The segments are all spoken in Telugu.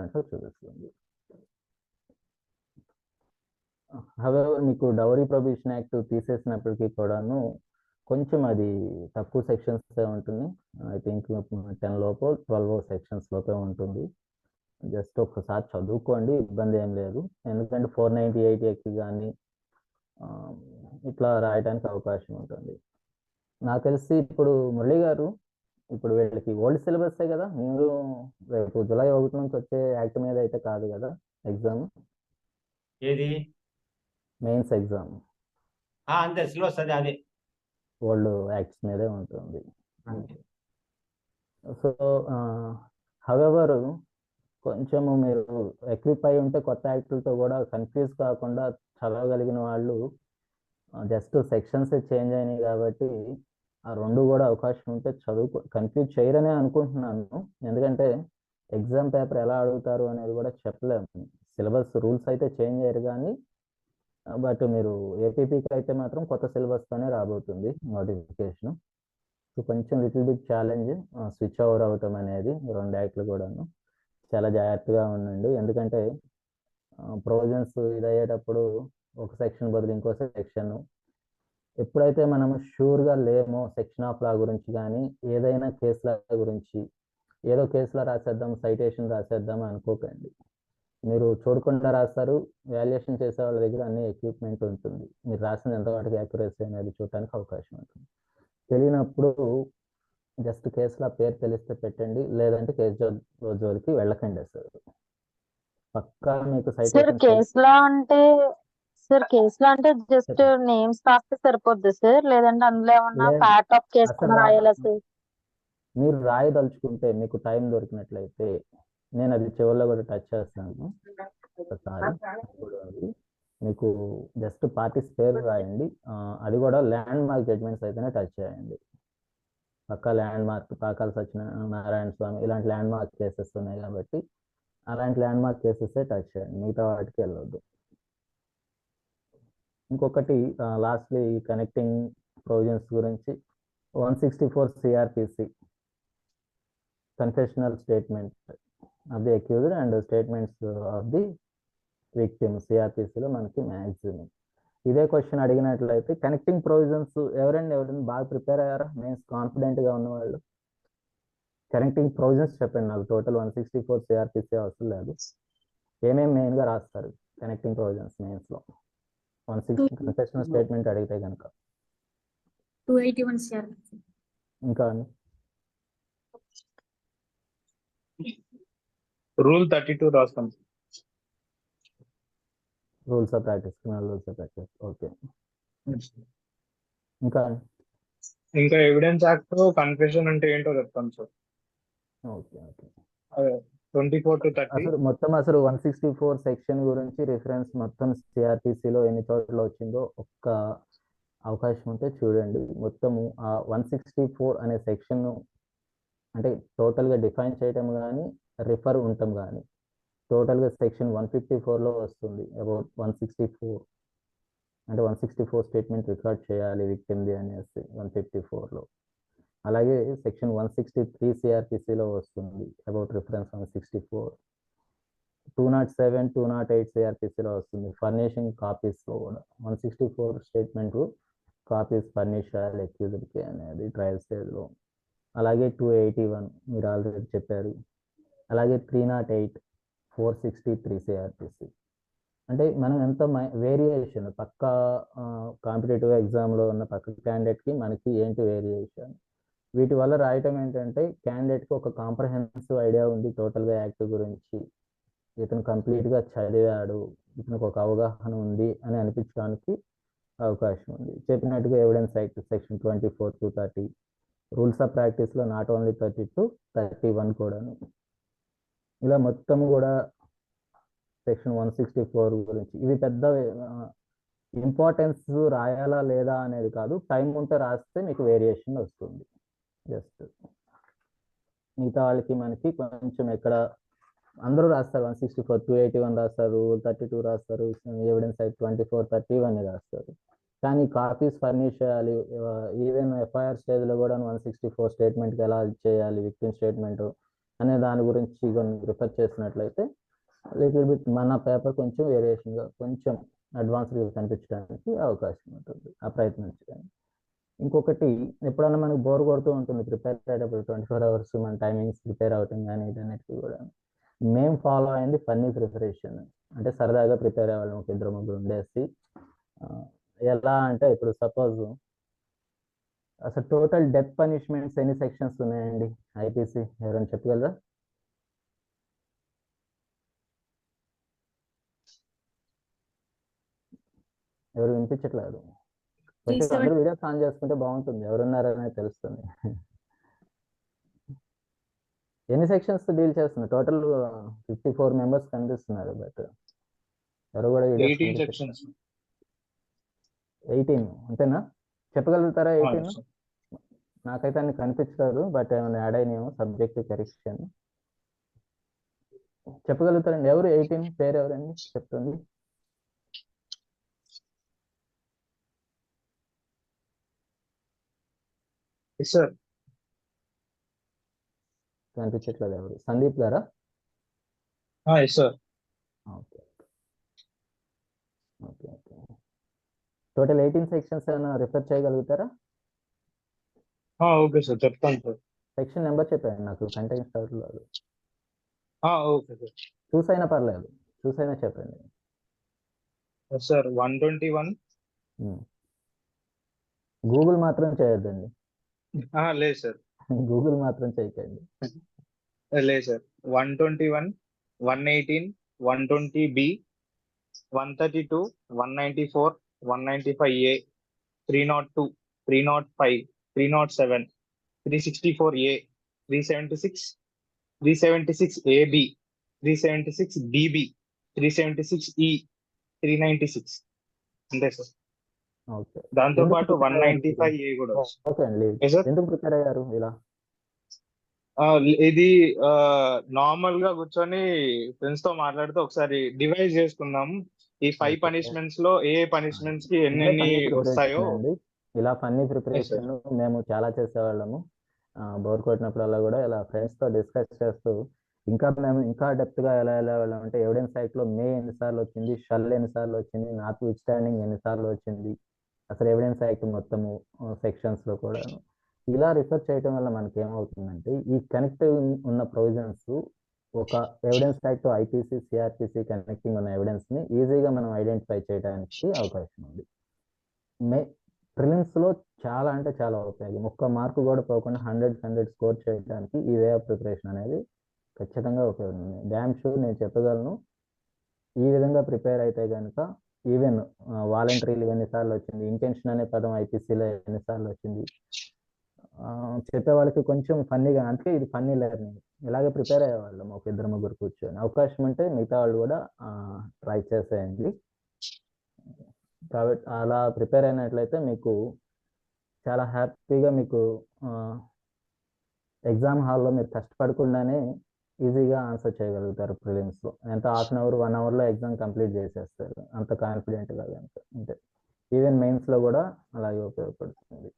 ఆన్సర్ చూపిస్తుంది. హవెవర్ మీకు డౌరీ ప్రొహిబిషన్ యాక్ట్ తీసేసినప్పటికీ కూడాను కొంచెం అది తక్కువ సెక్షన్స్ ఉంటుంది. ఐ థింక్ 10 లోపో 12 సెక్షన్స్ లోపే ఉంటుంది. జస్ట్ ఒకసారి చదువుకోండి, ఇబ్బంది ఏం లేదు. ఎందుకంటే 498 కానీ ఇట్లా రాయడానికి అవకాశం ఉంటుంది. నాకు తెలిసి ఇప్పుడు మురళి గారు, ఇప్పుడు వీళ్ళకి ఓల్డ్ సిలబస్సే కదా, మీరు రేపు జూలై 1 నుంచి వచ్చే యాక్ట్ మీద అయితే కాదు కదా ఎగ్జామ్? ఏది మెయిన్స్ ఎగ్జామ్ అంతే, సిలబస్ అదే ఓల్డ్ యాక్ట్స్ మీదే ఉంటుంది. సో హవెవర్ కొంచెము మీరు ఎక్విప్ అయి ఉంటే కొత్త యాక్టులతో కూడా కన్ఫ్యూజ్ కాకుండా చదవగలిగిన వాళ్ళు జస్ట్ సెక్షన్స్ చేంజ్ అయినాయి కాబట్టి ఆ రెండు కూడా అవకాశం ఉంటే కన్ఫ్యూజ్ చేయరనే అనుకుంటున్నాను. ఎందుకంటే ఎగ్జామ్ పేపర్ ఎలా అడుగుతారు అనేది కూడా చెప్పలేము. సిలబస్ రూల్స్ అయితే చేంజ్ అయ్యారు కానీ బట్ మీరు ఏపీపీకి అయితే మాత్రం కొత్త సిలబస్తోనే రాబోతుంది నోటిఫికేషన్. సో కొంచెం little bit challenge switch over అవటం అనేది, 2 యాక్ట్లు కూడాను చాలా జాగ్రత్తగా ఉండండి. ఎందుకంటే ప్రొవిజన్స్ ఇదయ్యేటప్పుడు ఒక సెక్షన్ బదులు ఇంకో సెక్షన్, ఎప్పుడైతే మనం షూర్గా లేమో సెక్షన్ ఆఫ్ లా గురించి కానీ ఏదైనా కేసుల గురించి, ఏదో కేసులో రాసేద్దాం సైటేషన్ రాసేద్దాం అనుకోకండి. మీరు చూడకుండా రాస్తారు, వాల్యుయేషన్ చేసే వాళ్ళ దగ్గర అన్ని ఎక్విప్మెంట్ ఉంటుంది, మీరు రాసిన ఎంతవరకు యాక్యురసీ అనేది చూడటానికి అవకాశం ఉంటుంది. తెలియనప్పుడు జస్ట్ కేసులో పేరు తెలిస్తే పెట్టండి, లేదంటే కేసు జోలికి వెళ్ళకండి. సార్ పక్కా మీకు కేసులో అంటే జస్ట్ నేమ్స్ రాస్తే సరిపోద్ది సార్, లేదంటే అందులో ఏమన్నా పార్ట్ ఆఫ్ కేసు రాయాలా సార్? మీరు రాయదలుచుకుంటే మీకు టైం దొరికినట్లయితే నేను అది చివరిలో కూడా టచ్ చేస్తాను ఒకసారి. మీకు జస్ట్ పార్టీస్ పేరు రాయండి, అది కూడా ల్యాండ్ మార్క్ జడ్జ్మెంట్స్ అయితేనే టచ్ చేయండి. పక్కా ల్యాండ్ మార్క్, పాకాల సత్యనారాయణ స్వామి ఇలాంటి ల్యాండ్ మార్క్ కేసెస్ ఉన్నాయి కాబట్టి అలాంటి ల్యాండ్ మార్క్ కేసెసే టచ్ చేయండి, మిగతా వాటికి వెళ్ళొద్దు. ఇంకొకటి లాస్ట్లీ కనెక్టింగ్ ప్రొవిజన్స్ గురించి 164 CrPC confessional statement of the accused and statements of the victim, సిఆర్పిసిలో మనకి మ్యాక్సిమం ఇదే క్వశ్చన్ అడిగినట్లయితే కనెక్టింగ్ ప్రొవిజన్స్ ఎవరైనా బాగా ప్రిపేర్ అయ్యారా? మెయిన్స్ కాన్ఫిడెంట్గా ఉన్నవాళ్ళు కనెక్టింగ్ ప్రొవిజన్స్ చెప్పండి నాకు. టోటల్ 164 సిఆర్పిసి అవసరం లేదు, ఏమేమి మెయిన్గా రాస్తారు కనెక్టింగ్ ప్రొవిజన్స్ మెయిన్స్లో? 160 కన్ఫెషనల్ స్టేట్మెంట్ అడిగితే కనుక 281 సిఆర్పిసి. ఇంకా అండి రూల్ 32 రాస్తాం. Rules of practice, criminal rules of practice. Okay. ఇంకా ఎవిడెన్స్ యాక్ట్ కన్ఫెషన్ అంటే ఏంటో చెప్తాను సార్. Okay okay. 24 to 30 అసలు 164 సెక్షన్ గురించి రిఫరెన్స్ మొత్తం సిఆర్పిసిలో ఎన్ని చోట్ల వచ్చిందో ఒక్క అవకాశం ఉంటే చూడండి. మొత్తము ఆ 164 అనే సెక్షన్ అంటే టోటల్గా డిఫైన్ చేయటం కానీ రిఫర్ ఉండటం కానీ టోటల్గా సెక్షన్ 154లో వస్తుంది. అబౌట్ 164 అంటే 164 స్టేట్మెంట్ రికార్డ్ చేయాలి విక్టిమ్ది అనేసి 154లో. అలాగే సెక్షన్ 163 సిఆర్పిసిలో వస్తుంది అబౌట్ రిఫరెన్స్ 164. 207, 208 సిఆర్పిసిలో వస్తుంది ఫర్నిషింగ్ కాపీస్లో కూడా 164 స్టేట్మెంట్ కాపీస్ ఫర్నిష్ చేయాలి అక్యూజ్డ్కి అనేది ట్రయల్ స్టేజ్లో. అలాగే 281 మీరు ఆల్రెడీ చెప్పారు. అలాగే 308, 463 సిఆర్పిసి. అంటే మనం ఎంత వేరియేషన్ పక్కా కాంపిటేటివ్ ఎగ్జామ్లో ఉన్న పక్క క్యాండిడేట్కి మనకి ఏంటి వేరియేషన్, వీటి వల్ల రాయటం ఏంటంటే క్యాండిడేట్కి ఒక కాంప్రహెన్సివ్ ఐడియా ఉంది టోటల్గా యాక్ట్ గురించి, ఇతను కంప్లీట్గా చదివాడు, ఇతనికి ఒక అవగాహన ఉంది అని అనిపించడానికి అవకాశం ఉంది. చెప్పినట్టుగా evidence act section 24 to 30, rules of ప్రాక్టీస్లో నాట్ ఓన్లీ 32, 31 కూడాను. ఇలా మొత్తం కూడా సెక్షన్ 164 గురించి ఇవి పెద్ద ఇంపార్టెన్స్ రాయాలా లేదా అనేది కాదు, టైం ఉంటే రాస్తే మీకు వేరియేషన్ వస్తుంది. జస్ట్ మిగతా వాళ్ళకి మనకి కొంచెం ఎక్కడ అందరూ రాస్తారు 164, 281 రాస్తారు, 32 రాస్తారు, ఎవిడెన్స్ యాక్ట్ 24, 30 ఇవన్నీ రాస్తారు. కానీ కాపీస్ ఫర్నిష్ చేయాలి. ఈవెన్ ఎఫ్ఐఆర్ స్టేజ్లో కూడా 164 స్టేట్మెంట్కి ఎలా చేయాలి విక్టిమ్ స్టేట్మెంట్ అనే దాని గురించి రిఫర్ చేసినట్లయితే లిటిల్ బిట్ మన పేపర్ కొంచెం వేరియేషన్గా కొంచెం అడ్వాన్స్డ్గా కనిపించడానికి అవకాశం ఉంటుంది, ఆ ప్రయత్నించడానికి. ఇంకొకటి, ఎప్పుడన్నా మనకు బోర్ కొడుతూ ఉంటుంది ప్రిపేర్ అయ్యేటప్పుడు 24 hours మన టైమింగ్స్ ప్రిపేర్ అవటం కానీ వీటన్నిటికీ కూడా. మేము ఫాలో అయింది ఫన్నీ ప్రిపరేషన్. అంటే సరదాగా ప్రిపేర్ అయ్యేవాళ్ళం, ఒక ఇద్దరు ముగ్గురు ఉండేసి. ఎలా అంటే ఇప్పుడు సపోజ్ అసలు టోటల్ డెత్ పనిష్మెంట్స్ ఎన్ని సెక్షన్స్ ఉన్నాయండి ఐపీసీ, ఎవరైనా చెప్పగలరా? ఎవరు వినిపించట్లేదు. కొంచెం 37. అందరూ వీడియోస్ ఆన్ చేసుకుంటే బాగుంటుంది, ఎవరున్నారనేది తెలుస్తుంది. ఎన్ని సెక్షన్స్ డీల్ చేస్తున్నారు? టోటల్ 54 మెంబర్స్ కనిపిస్తున్నారు, బట్ ఎవరు కూడా 18 సెక్షన్స్. 18 అంతేనా? చెప్పగలుగుతారా 18? sir. నాకైతే అన్ని కనిపించలేదు, బట్ ఏమైనా యాడ్ అయినాయేమో సబ్జెక్ట్ కరెక్షన్. చెప్పగలుగుతారండి ఎవరు 18 పేరు ఎవరండి చెప్తుంది? Yes, sir. కనిపించట్లేదు ఎవరు? సందీప్ గారా? Yes, sir. Okay okay okay. Total 18 sections ఏమైనా రిఫర్ చేయగలుగుతారా? ఓకే సార్, చెప్తాను సార్. సెక్షన్ నెంబర్ చెప్పండి నాకు, కంటెంట్ స్టార్ట్ లేదు. Okay sir. చూసైనా పర్లేదు, చూసైనా చెప్పండి. సార్ 121. గూగుల్ మాత్రం చేయొద్దండి, లేదు సార్, గూగుల్ మాత్రం చేయకండి. లేదు sir. 121, 118, 120B, 132, 194, 195A, 302, 305, 307, 364A, 376, 376AB, 376BB, 376E, 396 అంతే సార్. ఓకే, దాంతో పాటు 195A కూడా వస్తుంది. ఓకే అండి. Yes, sir. ఎందుకు ప్రిపేర్ అయ్యారు ఇలా? ఇది నార్మల్ గా కూర్చొని ఫ్రెండ్స్ తో మాట్లాడుతూ ఒకసారి డివైడ్ చేసుకుందాం, ఈ 5 Okay. పనిష్మెంట్స్ లో ఏ పనిష్మెంట్స్ కి ఇదే ఎన్నెన్ని ఫన్నీ ప్రిపరేషన్ వస్తాయో. అండి. ఇలా ఫన్నీ ప్రిపరేషన్ మేము చాలా చేసేవాళ్ళము. బోర్ కొట్టినప్పుడల్లా కూడా ఇలా ఫ్రెండ్స్ తో డిస్కస్ చేస్తూ మేము ఇంకా డెప్త్ గా ఎలా వెళ్ళేవాళ్ళం అంటే, ఎవిడెన్స్ యాక్ట్ లో మే ఎన్నిసార్లు వచ్చింది, షల్ ఎన్నిసార్లు వచ్చింది, నాట్ విత్ స్టాండింగ్ ఎన్నిసార్లు వచ్చింది, అసలు ఎవిడెన్స్ యాక్ట్ మొత్తము సెక్షన్స్ లో కూడా ఇలా రిసర్చ్ చేయడం వల్ల మనకి ఏమవుతుందంటే, ఈ కనెక్టివ్ ఉన్న ప్రొవిజన్స్ ఒక evidence act IPC CrPC connecting ఉన్న ఎవిడెన్స్ ని ఈజీగా మనం ఐడెంటిఫై చేయడానికి అవకాశం ఉంది. ప్రిలిమ్స్ లో చాలా అంటే చాలా ఉపయోగం. ఒక్క మార్కు కూడా పోకుండా 100 స్కోర్ చేయడానికి ఈ వే ఆఫ్ ప్రిపరేషన్ అనేది ఖచ్చితంగా ఉపయోగం ఉంది. డ్యామ్ షూర్ నేను చెప్పగలను, ఈ విధంగా ప్రిపేర్ అయితే కనుక ఈవెన్ వాలంటరీలు ఎన్నిసార్లు వచ్చింది, ఇంటెన్షన్ అనే పదం ఐపీసీలో ఎన్నిసార్లు వచ్చింది, చెప్పే వాళ్ళకి కొంచెం ఫన్నీగా, అందుకే ఇది ఫన్నీ లెర్నింగ్. ఇలాగే ప్రిపేర్ అయ్యేవాళ్ళం ఒక ఇద్దరు ముగ్గురు కూర్చొని. అవకాశం ఉంటే మిగతా వాళ్ళు కూడా ట్రై చేసేయండి. కాబట్టి అలా ప్రిపేర్ అయినట్లయితే మీకు చాలా హ్యాపీగా మీకు ఎగ్జామ్ హాల్లో మీరు కష్టపడకుండానే ఈజీగా ఆన్సర్ చేయగలుగుతారు ప్రిలిమ్స్లో. ఎంత హాఫ్ అన్ అవర్ 1 అవర్లో ఎగ్జామ్ కంప్లీట్ చేసేస్తారు, అంత కాన్ఫిడెంట్గా కనుక అంటే. ఈవెన్ మెయిన్స్లో కూడా అలాగే ఉపయోగపడుతుంది.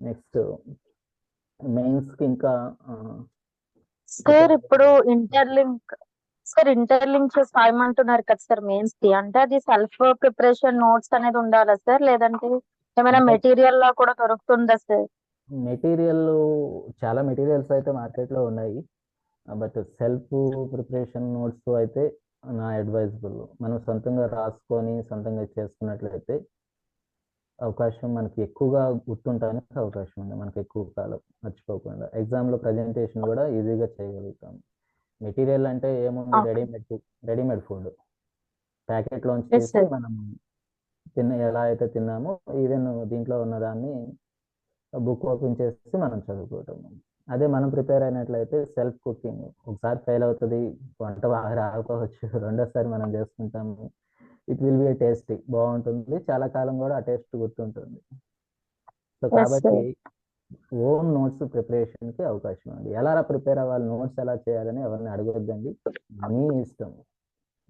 నెక్స్ట్ మెయిన్స్కి ఇంకా సార్ ఇప్పుడు ఇంటర్లింక్ చేసి రాయమంటున్నారు కదా సార్ మెయిన్స్ కి, అంటే అది సెల్ఫ్ ప్రిపరేషన్ నోట్స్ అనేది ఉండాలా సార్, లేదంటే ఏమైనా మెటీరియల్ లా కూడా దొరుకుతుందా సార్? మెటీరియల్ చాలా మెటీరియల్స్ అయితే మార్కెట్లో ఉన్నాయి, బట్ సెల్ఫ్ ప్రిపరేషన్ నోట్స్ అయితే నా అడ్వైజబుల్. మనం సొంతంగా రాసుకొని సొంతంగా చేసుకున్నట్లయితే అవకాశం మనకి ఎక్కువగా గుర్తుంటానికి అవకాశం ఉంది, మనకి ఎక్కువ కాలం మర్చిపోకుండా. ఎగ్జామ్లో ప్రజెంటేషన్ కూడా ఈజీగా చేయగలుగుతాం. మెటీరియల్ అంటే ఏముంది, రెడీమేడ్ ఫుడ్ ప్యాకెట్లోంచి తీసి మనం ఎలా అయితే తిన్నామో ఈవెన్ దీంట్లో ఉన్నదాన్ని బుక్ ఓపెన్ చేసి మనం చదువుకోవటం. అదే మనం ప్రిపేర్ అయినట్లయితే సెల్ఫ్ కుకింగ్, ఒకసారి ఫెయిల్ అవుతుంది, వంట బాగా రాకపోవచ్చు, రెండోసారి మనం చేసుకుంటాము, ఇట్ విల్ బి టేస్టీ, బాగుంటుంది, చాలా కాలం కూడా ఆ టేస్ట్ గుర్తుంటుంది. సో కాబట్టి ఓన్ నోట్స్ ప్రిపరేషన్కి అవకాశం ఉంది. ఎలా ప్రిపేర్ అవ్వాలి, నోట్స్ ఎలా చేయాలని ఎవరిని అడగొద్దండి, మీ ఇష్టం.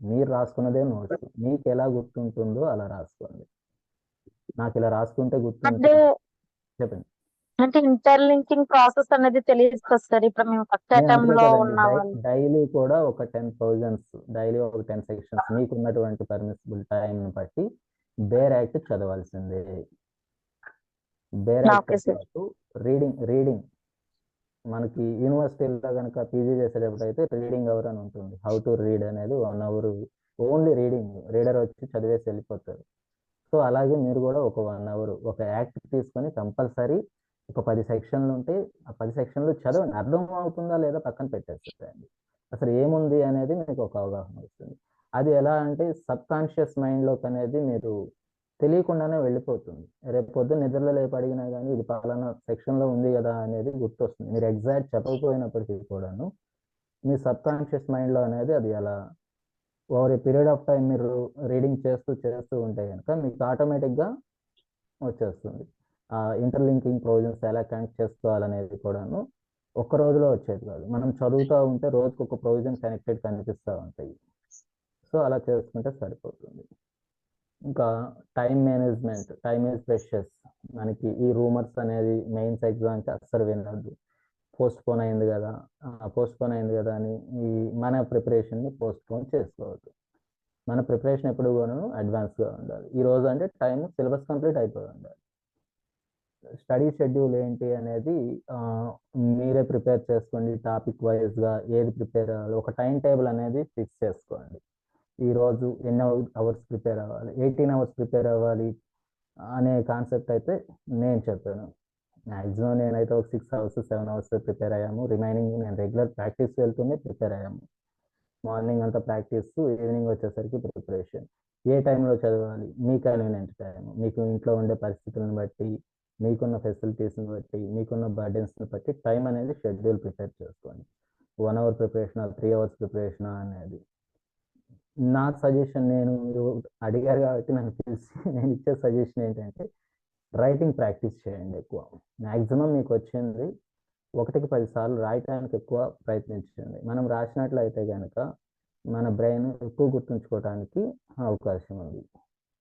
మీరు రాసుకున్నదే నోట్స్, మీకు ఎలా గుర్తుంటుందో అలా రాసుకోండి. నాకు ఇలా రాసుకుంటే గుర్తుంటుంది. చెప్పండి. అంటే ఇంటర్లింకింగ్ ప్రాసెస్ అనేది తెలియదు కదా సార్. ఇప్పుడు మేము ఫస్ట్ నేను అటెంప్ట్ అంతే లో కదండి, ఉన్న వాళ్ళు. డైలీ కూడా ఒక 10,000 డైలీ ఒక 10 సెక్షన్స్ మీకు ఉన్నటువంటి పర్మిసిబుల్ టైం బట్టి బేర్ యాక్ట్ చదవాల్సిందే. Bare act okay sir. పాటు రీడింగ్ మనకి యూనివర్సిటీలో కనుక పీజీ చేసేటప్పుడు అయితే రీడింగ్ అవర్ అని ఉంటుంది. హౌ టు రీడ్ అనేది 1 అవర్ ఓన్లీ రీడర్ వచ్చి చదివేసి వెళ్ళిపోతారు. సో అలాగే మీరు కూడా ఒక 1 అవర్ ఒక యాక్ట్ తీసుకొని కంపల్సరీ ఒక 10 సెక్షన్లు ఉంటే ఆ 10 సెక్షన్లు చదవండి. అర్థం అవుతుందా లేదా పక్కన పెట్టేసేయండి. అసలు ఏముంది అనేది మీకు ఒక అవగాహన వస్తుంది. అది ఎలా అంటే సబ్ కాన్షియస్ మైండ్లోకి అనేది మీరు తెలియకుండానే వెళ్ళిపోతుంది. రేపు పొద్దున్న నిద్రలో లేపి అడిగినా కానీ ఇది పలానా సెక్షన్లో ఉంది కదా అనేది గుర్తొస్తుంది. మీరు ఎగ్జాక్ట్ చెప్పకపోయినప్పటికీ కూడాను మీ సబ్ కాన్షియస్ మైండ్లో అనేది అది అలా over a period of time మీరు రీడింగ్ చేస్తూ ఉంటే కనుక మీకు ఆటోమేటిక్గా వచ్చేస్తుంది. ఇంటర్లింకింగ్ ప్రొవిజన్స్ ఎలా కనెక్ట్ చేసుకోవాలనేది కూడాను ఒక్క రోజులో వచ్చేది కాదు. మనం చదువుతూ ఉంటే రోజుకు ఒక ప్రొవిజన్ కనెక్టెడ్ కనిపిస్తూ ఉంటాయి. సో అలా చేసుకుంటే సరిపోతుంది. ఇంకా time management, time is precious. మనకి ఈ రూమర్స్ అనేది మెయిన్స్ ఎగ్జామ్కి అస్సలు వినద్దు. పోస్ట్పోన్ అయింది కదా అని ఈ మన ప్రిపరేషన్ని పోస్ట్పోన్ చేసుకోవద్దు. మన ప్రిపరేషన్ ఎప్పుడు కూడా అడ్వాన్స్గా ఉండాలి. ఈ రోజు అంటే టైం సిలబస్ కంప్లీట్ అయిపోయి ఉండాలి. స్టడీ షెడ్యూల్ ఏంటి అనేది మీరే ప్రిపేర్ చేసుకోండి. టాపిక్ వైజ్గా ఏది ప్రిపేర్ అవ్వాలి, ఒక టైం టేబుల్ అనేది ఫిక్స్ చేసుకోండి. ఈరోజు ఎన్ని అవర్స్ ప్రిపేర్ అవ్వాలి, 18 అవర్స్ ప్రిపేర్ అవ్వాలి అనే కాన్సెప్ట్ అయితే నేను చెప్పాను. మ్యాక్సిమం నేనైతే ఒక 6 అవర్స్ 7 అవర్స్ ప్రిపేర్ అయ్యాము. రిమైనింగ్ నేను రెగ్యులర్ ప్రాక్టీస్ వెళ్తూనే ప్రిపేర్ అయ్యాము. మార్నింగ్ అంతా ప్రాక్టీస్, ఈవినింగ్ వచ్చేసరికి ప్రిపరేషన్. ఏ టైంలో చదవాలి, మీ కన్వీనియంట్ టైం, మీకు ఇంట్లో ఉండే పరిస్థితులను బట్టి, మీకున్న ఫెసిలిటీస్ని బట్టి, మీకున్న బర్డెన్స్ని బట్టి టైం అనేది షెడ్యూల్ ప్రిపేర్ చేసుకోండి. 1 అవర్ ప్రిపరేషన్ 3 అవర్స్ ప్రిపరేషన్ అనేది నా సజెషన్. మీరు అడిగారు కాబట్టి నాకు తెలిసి నేను ఇచ్చే సజెషన్ ఏంటంటే రైటింగ్ ప్రాక్టీస్ చేయండి ఎక్కువ. మ్యాక్సిమం మీకు వచ్చింది 1కి 10 సార్లు రాయటానికి ఎక్కువ ప్రయత్నించండి. మనం రాసినట్లయితే కనుక మన బ్రెయిన్ ఎక్కువ గుర్తుంచుకోవడానికి అవకాశం ఉంది.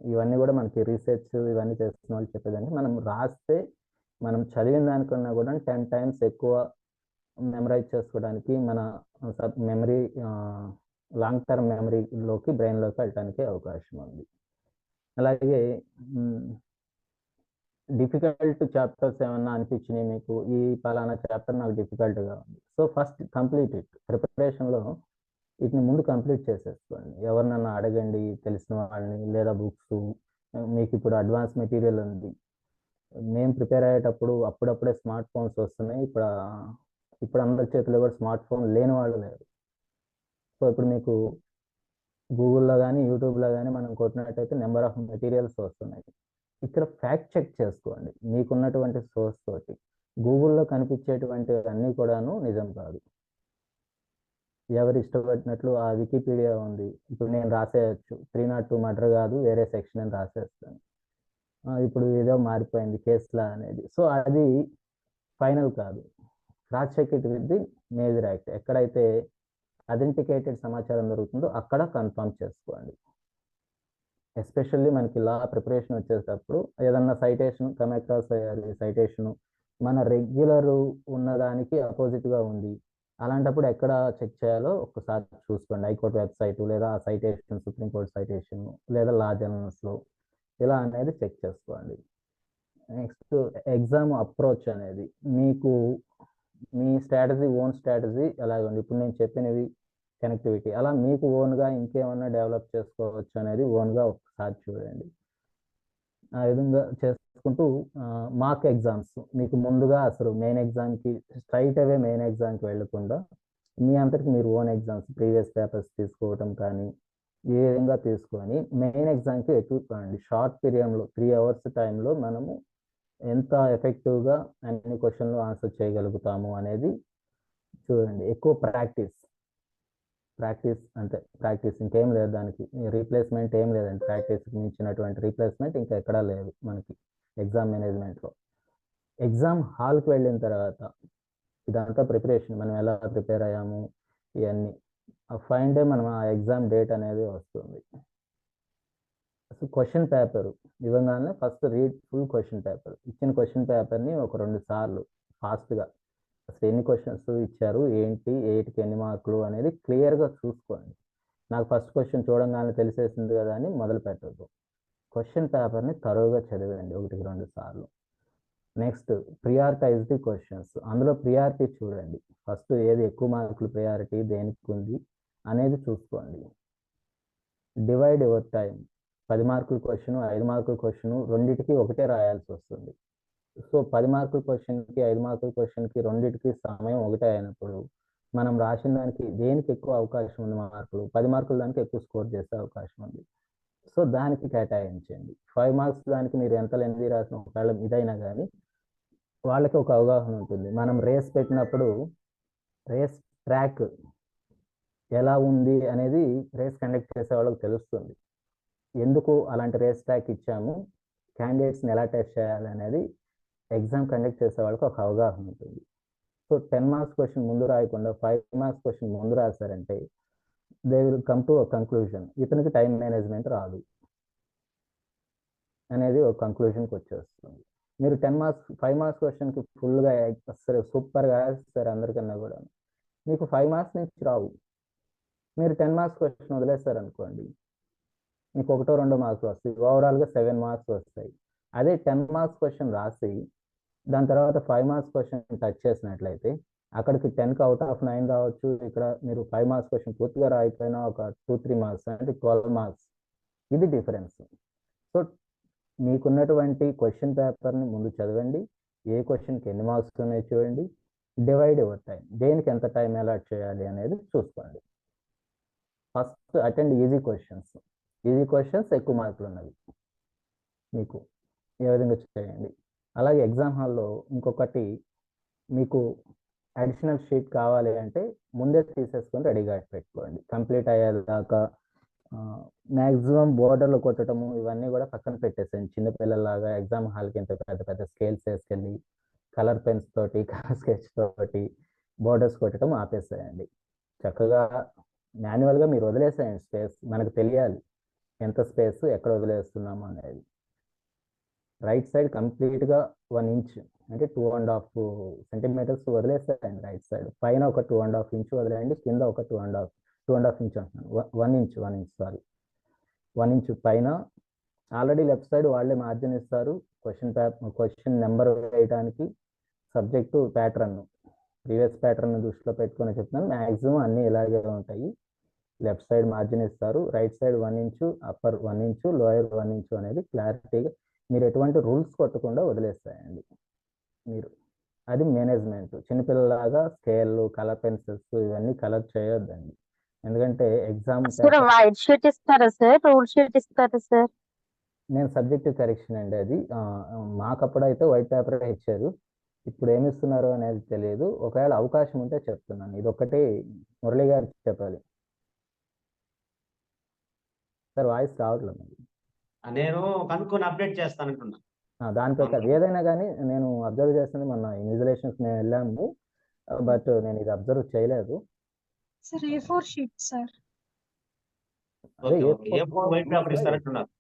ఇవన్నీ కూడా మనకి రీసెర్చ్ ఇవన్నీ చేస్తున్న వాళ్ళు చెప్పేదాన్ని. మనం రాస్తే మనం చదివిన దానికన్నా కూడా 10 టైమ్స్ ఎక్కువ మెమరైజ్ చేసుకోవడానికి మన మెమరీ లాంగ్ టర్మ్ మెమరీలోకి బ్రెయిన్లోకి వెళ్ళడానికి అవకాశం ఉంది. అలాగే డిఫికల్ట్ చాప్టర్స్ ఏమన్నా అనిపించినాయి మీకు, ఈ పలానా చాప్టర్ నాకు డిఫికల్ట్గా ఉంది, సో ఫస్ట్ కంప్లీట్ ఇట్. ప్రిపరేషన్లో వీటిని ముందు కంప్లీట్ చేసేసుకోండి. ఎవరినన్నా అడగండి, తెలిసిన వాళ్ళని, లేదా బుక్స్. మీకు ఇప్పుడు అడ్వాన్స్ మెటీరియల్ ఉంది. మేము ప్రిపేర్ అయ్యేటప్పుడు అప్పుడప్పుడే స్మార్ట్ ఫోన్స్ వస్తున్నాయి. ఇప్పుడు అందరి చేతిలో కూడా స్మార్ట్ ఫోన్ లేని వాళ్ళు లేరు. సో ఇప్పుడు మీకు గూగుల్లో కానీ యూట్యూబ్లో కానీ మనం కొట్టినట్టయితే నెంబర్ ఆఫ్ మెటీరియల్స్ వస్తున్నాయి. ఇక్కడ ఫ్యాక్ట్ చెక్ చేసుకోండి మీకున్నటువంటి సోర్స్ తోటి. గూగుల్లో కనిపించేటువంటి అన్నీ కూడాను నిజం కాదు. ఎవరు ఇష్టపడినట్లు ఆ వికీపీడియా ఉంది, ఇప్పుడు నేను రాసేయచ్చు 302 మర్డర్ కాదు వేరే సెక్షన్ అని రాసేస్తాను. ఇప్పుడు ఏదో మారిపోయింది కేసులా అనేది. సో అది ఫైనల్ కాదు. Cross check it with the major act. ఎక్కడైతే అథెంటికేటెడ్ సమాచారం దొరుకుతుందో అక్కడ కన్ఫర్మ్ చేసుకోండి. ఎస్పెషల్లీ మనకి లా ప్రిపరేషన్ వచ్చేటప్పుడు ఏదన్నా సైటేషన్ కమ్ అక్రాస్ అయ్యారు, సైటేషను మన రెగ్యులర్ ఉన్నదానికి అపోజిట్గా ఉంది, అలాంటప్పుడు ఎక్కడ చెక్ చేయాలో ఒకసారి చూసుకోండి. హైకోర్టు వెబ్సైట్, లేదా ఆ సైటేషన్ సుప్రీంకోర్టు సైటేషన్, లేదా లా జర్నల్స్లో ఇలా అనేది చెక్ చేసుకోండి. నెక్స్ట్ ఎగ్జామ్ అప్రోచ్ అనేది మీకు మీ స్ట్రాటజీ, ఓన్ స్ట్రాటజీ ఎలాగండి. ఇప్పుడు నేను చెప్పినవి కనెక్టివిటీ, అలా మీకు ఓన్గా ఇంకేమన్నా డెవలప్ చేసుకోవచ్చు అనేది ఓన్గా ఒకసారి చూడండి. ఆ విధంగా చేసుకుంటూ మాక్ ఎగ్జామ్స్ మీకు ముందుగా అసలు మెయిన్ ఎగ్జామ్కి స్ట్రైట్ అవే మెయిన్ ఎగ్జామ్కి వెళ్ళకుండా మీ అంతటికి మీరు ఓన్ ఎగ్జామ్స్ ప్రీవియస్ పేపర్స్ తీసుకోవటం కానీ ఏ విధంగా తీసుకొని మెయిన్ ఎగ్జామ్కి ఎక్కువండి. షార్ట్ పీరియడ్లో 3 అవర్స్ టైంలో మనము ఎంత ఎఫెక్టివ్గా అన్ని క్వశ్చన్లు ఆన్సర్ చేయగలుగుతాము అనేది చూడండి. ఎక్కువ ప్రాక్టీస్ అంతే. ప్రాక్టీస్ ఇంకేం లేదు, దానికి రీప్లేస్మెంట్ ఏం లేదండి. ప్రాక్టీస్కి మించినటువంటి రీప్లేస్మెంట్ ఇంకా ఎక్కడా లేదు మనకి ఎగ్జామ్ మేనేజ్మెంట్లో. ఎగ్జామ్ హాల్కి వెళ్ళిన తర్వాత ఇదంతా ప్రిపరేషన్, మనం ఎలా ప్రిపేర్ అయ్యాము ఇవన్నీ ఫైన్ డే మనం ఆ ఎగ్జామ్ డేట్ అనేది వస్తుంది. క్వశ్చన్ పేపర్ ఇవ్వగానే first read full question paper. ఇచ్చిన క్వశ్చన్ పేపర్ని ఒక 2 సార్లు ఫాస్ట్గా అసలు ఎన్ని క్వశ్చన్స్ ఇచ్చారు, ఏంటి, ఏటికి ఎన్ని మార్కులు అనేది క్లియర్గా చూసుకోండి. నాకు ఫస్ట్ క్వశ్చన్ చూడంగానే తెలిసేసింది కదా అని మొదలు పెట్టద్దు. క్వశ్చన్ పేపర్ని తరోగా చదివండి 1-2 సార్లు. Next prioritise the questions. అందులో ప్రియారిటీ చూడండి. ఫస్ట్ ఏది ఎక్కువ మార్కులు ప్రియారిటీ దేనికి ఉంది అనేది చూసుకోండి. Divide your time. 10 మార్కుల క్వశ్చన్ 5 మార్కుల క్వశ్చన్ రెండింటికి ఒకటే రాయాల్సి వస్తుంది. సో 10 మార్కుల క్వశ్చన్కి 5 మార్కుల క్వశ్చన్కి రెండింటికి సమయం ఒకటే అయినప్పుడు మనం రాసిన దానికి దేనికి ఎక్కువ అవకాశం ఉంది మార్కులు, 10 మార్కుల దానికి ఎక్కువ స్కోర్ చేసే అవకాశం ఉంది. సో దానికి కేటాయించండి. 5 మార్క్స్ దానికి మీరు ఎంత లెంతీ రాసిన ఒకవేళ ఇదైనా కానీ వాళ్ళకి ఒక అవగాహన ఉంటుంది. మనం రేస్ పెట్టినప్పుడు రేస్ ట్రాక్ ఎలా ఉంది అనేది రేస్ కండక్ట్ చేసే వాళ్ళకి తెలుస్తుంది. ఎందుకు అలాంటి రేస్ ట్రాక్ ఇచ్చాము, క్యాండిడేట్స్ని ఎలా టెస్ట్ చేయాలి అనేది ఎగ్జామ్ కండక్ట్ చేసే వాళ్ళకి ఒక అవగాహన ఉంటుంది. సో 10 మార్క్స్ క్వశ్చన్ ముందు రాయకుండా 5 మార్క్స్ క్వశ్చన్ ముందు రాశారంటే they will come to a conclusion, ఇతనికి టైం మేనేజ్మెంట్ రాదు అనేది ఒక కంక్లూజన్కి వచ్చేస్తుంది. మీరు 5 మార్క్స్ క్వశ్చన్కి ఫుల్గా అసలు సూపర్గా వేస్తారు అందరికన్నా కూడా, మీకు 5 మార్క్స్ నుంచి రావు. మీరు 10 మార్క్స్ క్వశ్చన్ వదిలేస్తారు అనుకోండి, మీకు 1-2 మార్క్స్ వస్తాయి, ఓవరాల్గా 7 మార్క్స్ వస్తాయి. అదే 10 మార్క్స్ క్వశ్చన్ రాసి దాని తర్వాత 5 మార్క్స్ క్వశ్చన్ టచ్ చేసినట్లయితే అక్కడికి 10కి అవుట్ ఆఫ్ 9 రావచ్చు. ఇక్కడ మీరు 5 మార్క్స్ క్వశ్చన్ పూర్తిగా రాయిపోయినా ఒక 2-3 మార్క్స్ అంటే 12 మార్క్స్. ఇది డిఫరెన్స్. సో మీకున్నటువంటి క్వశ్చన్ పేపర్ని ముందు చదవండి, ఏ క్వశ్చన్కి ఎన్ని మార్క్స్ ఉన్నాయో చూడండి, డివైడ్ యువర్ టైం, దేనికి ఎంత టైం అలాట్ చేయాలి అనేది చూసుకోండి. First attend easy questions. Easy questions ఎక్కువ మార్కులు ఉన్నవి మీకు ఏ విధంగా చేయండి. అలాగే ఎగ్జామ్ హాల్లో ఇంకొకటి, మీకు అడిషనల్ షీట్ కావాలి అంటే ముందే తీసేసుకొని రెడీగా పెట్టుకోండి. కంప్లీట్ అయ్యేదాకా మ్యాక్సిమం బోర్డర్లు కొట్టడము ఇవన్నీ కూడా పక్కన పెట్టేసేయండి. చిన్నపిల్లలాగా ఎగ్జామ్ హాల్కి ఇంత పెద్ద పెద్ద స్కేల్స్ వేసుకెళ్ళి కలర్ పెన్స్ తోటి కలర్ స్కెచ్ తోటి బోర్డర్స్ కొట్టడం ఆపేసేయండి. చక్కగా మాన్యువల్గా మీరు వదిలేసేయండి స్పేస్. మనకు తెలియాలి ఎంత స్పేస్ ఎక్కడ వదిలేస్తున్నాము అనేది. రైట్ సైడ్ కంప్లీట్గా 1 ఇంచ్ అంటే 2.5 సెంటీమీటర్స్ వదిలేస్తాయండి రైట్ సైడ్. పైన ఒక 2.5 ఇంచ్ వదిలేయండి, కింద ఒక 2.5 ఇంచ్ అంటున్నాను, 1 ఇంచ్ సారీ 1 ఇంచ్ పైన. ఆల్రెడీ లెఫ్ట్ సైడ్ వాళ్ళే మార్జిన్ ఇస్తారు క్వశ్చన్ నెంబర్ వేయడానికి. సబ్జెక్టు ప్యాటర్న్ ప్రీవియస్ ప్యాటర్న్ దృష్టిలో పెట్టుకొని చెప్తున్నాను. మ్యాక్సిమం అన్నీ ఇలాగే ఉంటాయి. లెఫ్ట్ సైడ్ మార్జిన్ ఇస్తారు, right side 1 inch, upper 1 inch, lower 1 inch అనేది క్లారిటీగా మీరు ఎటువంటి రూల్స్ కొట్టకుండా వదిలేస్తాయండి మీరు. అది మేనేజ్మెంట్. చిన్నపిల్లలాగా స్కేల్ కలర్ పెన్సిల్స్ ఇవన్నీ కలర్ చేయొద్దండి, ఎందుకంటే ఎగ్జామ్ సార్ వైట్ షీట్ ఇస్తారా సార్, రూల్ షీట్ ఇస్తారా సార్? నేను సబ్జెక్టివ్ కరెక్షన్ అండి అది. మాకప్పుడు అయితే వైట్ పేపర్ ఇచ్చారు, ఇప్పుడు ఏమి ఇస్తున్నారు అనేది తెలియదు. ఒకవేళ అవకాశం ఉంటే చెప్తున్నాను. ఇది ఒకటి మురళి గారు చెప్పాలి సార్. వాయిస్ రావట్లేదు. నేను కనుక్కొని అప్డేట్ చేస్తాను అంటున్నా. దానితో కాదు, ఏదైనా కానీ నేను అబ్జర్వ్ చేస్తుంది మొన్న ఇన్విజిలేషన్స్ మేము వెళ్ళాము, బట్ నేను ఇది అబ్జర్వ్ చేయలేదు. Sir A4 sheet sir. అదే A4 వైట్ పేపర్ ఇస్తారంటున్నారు.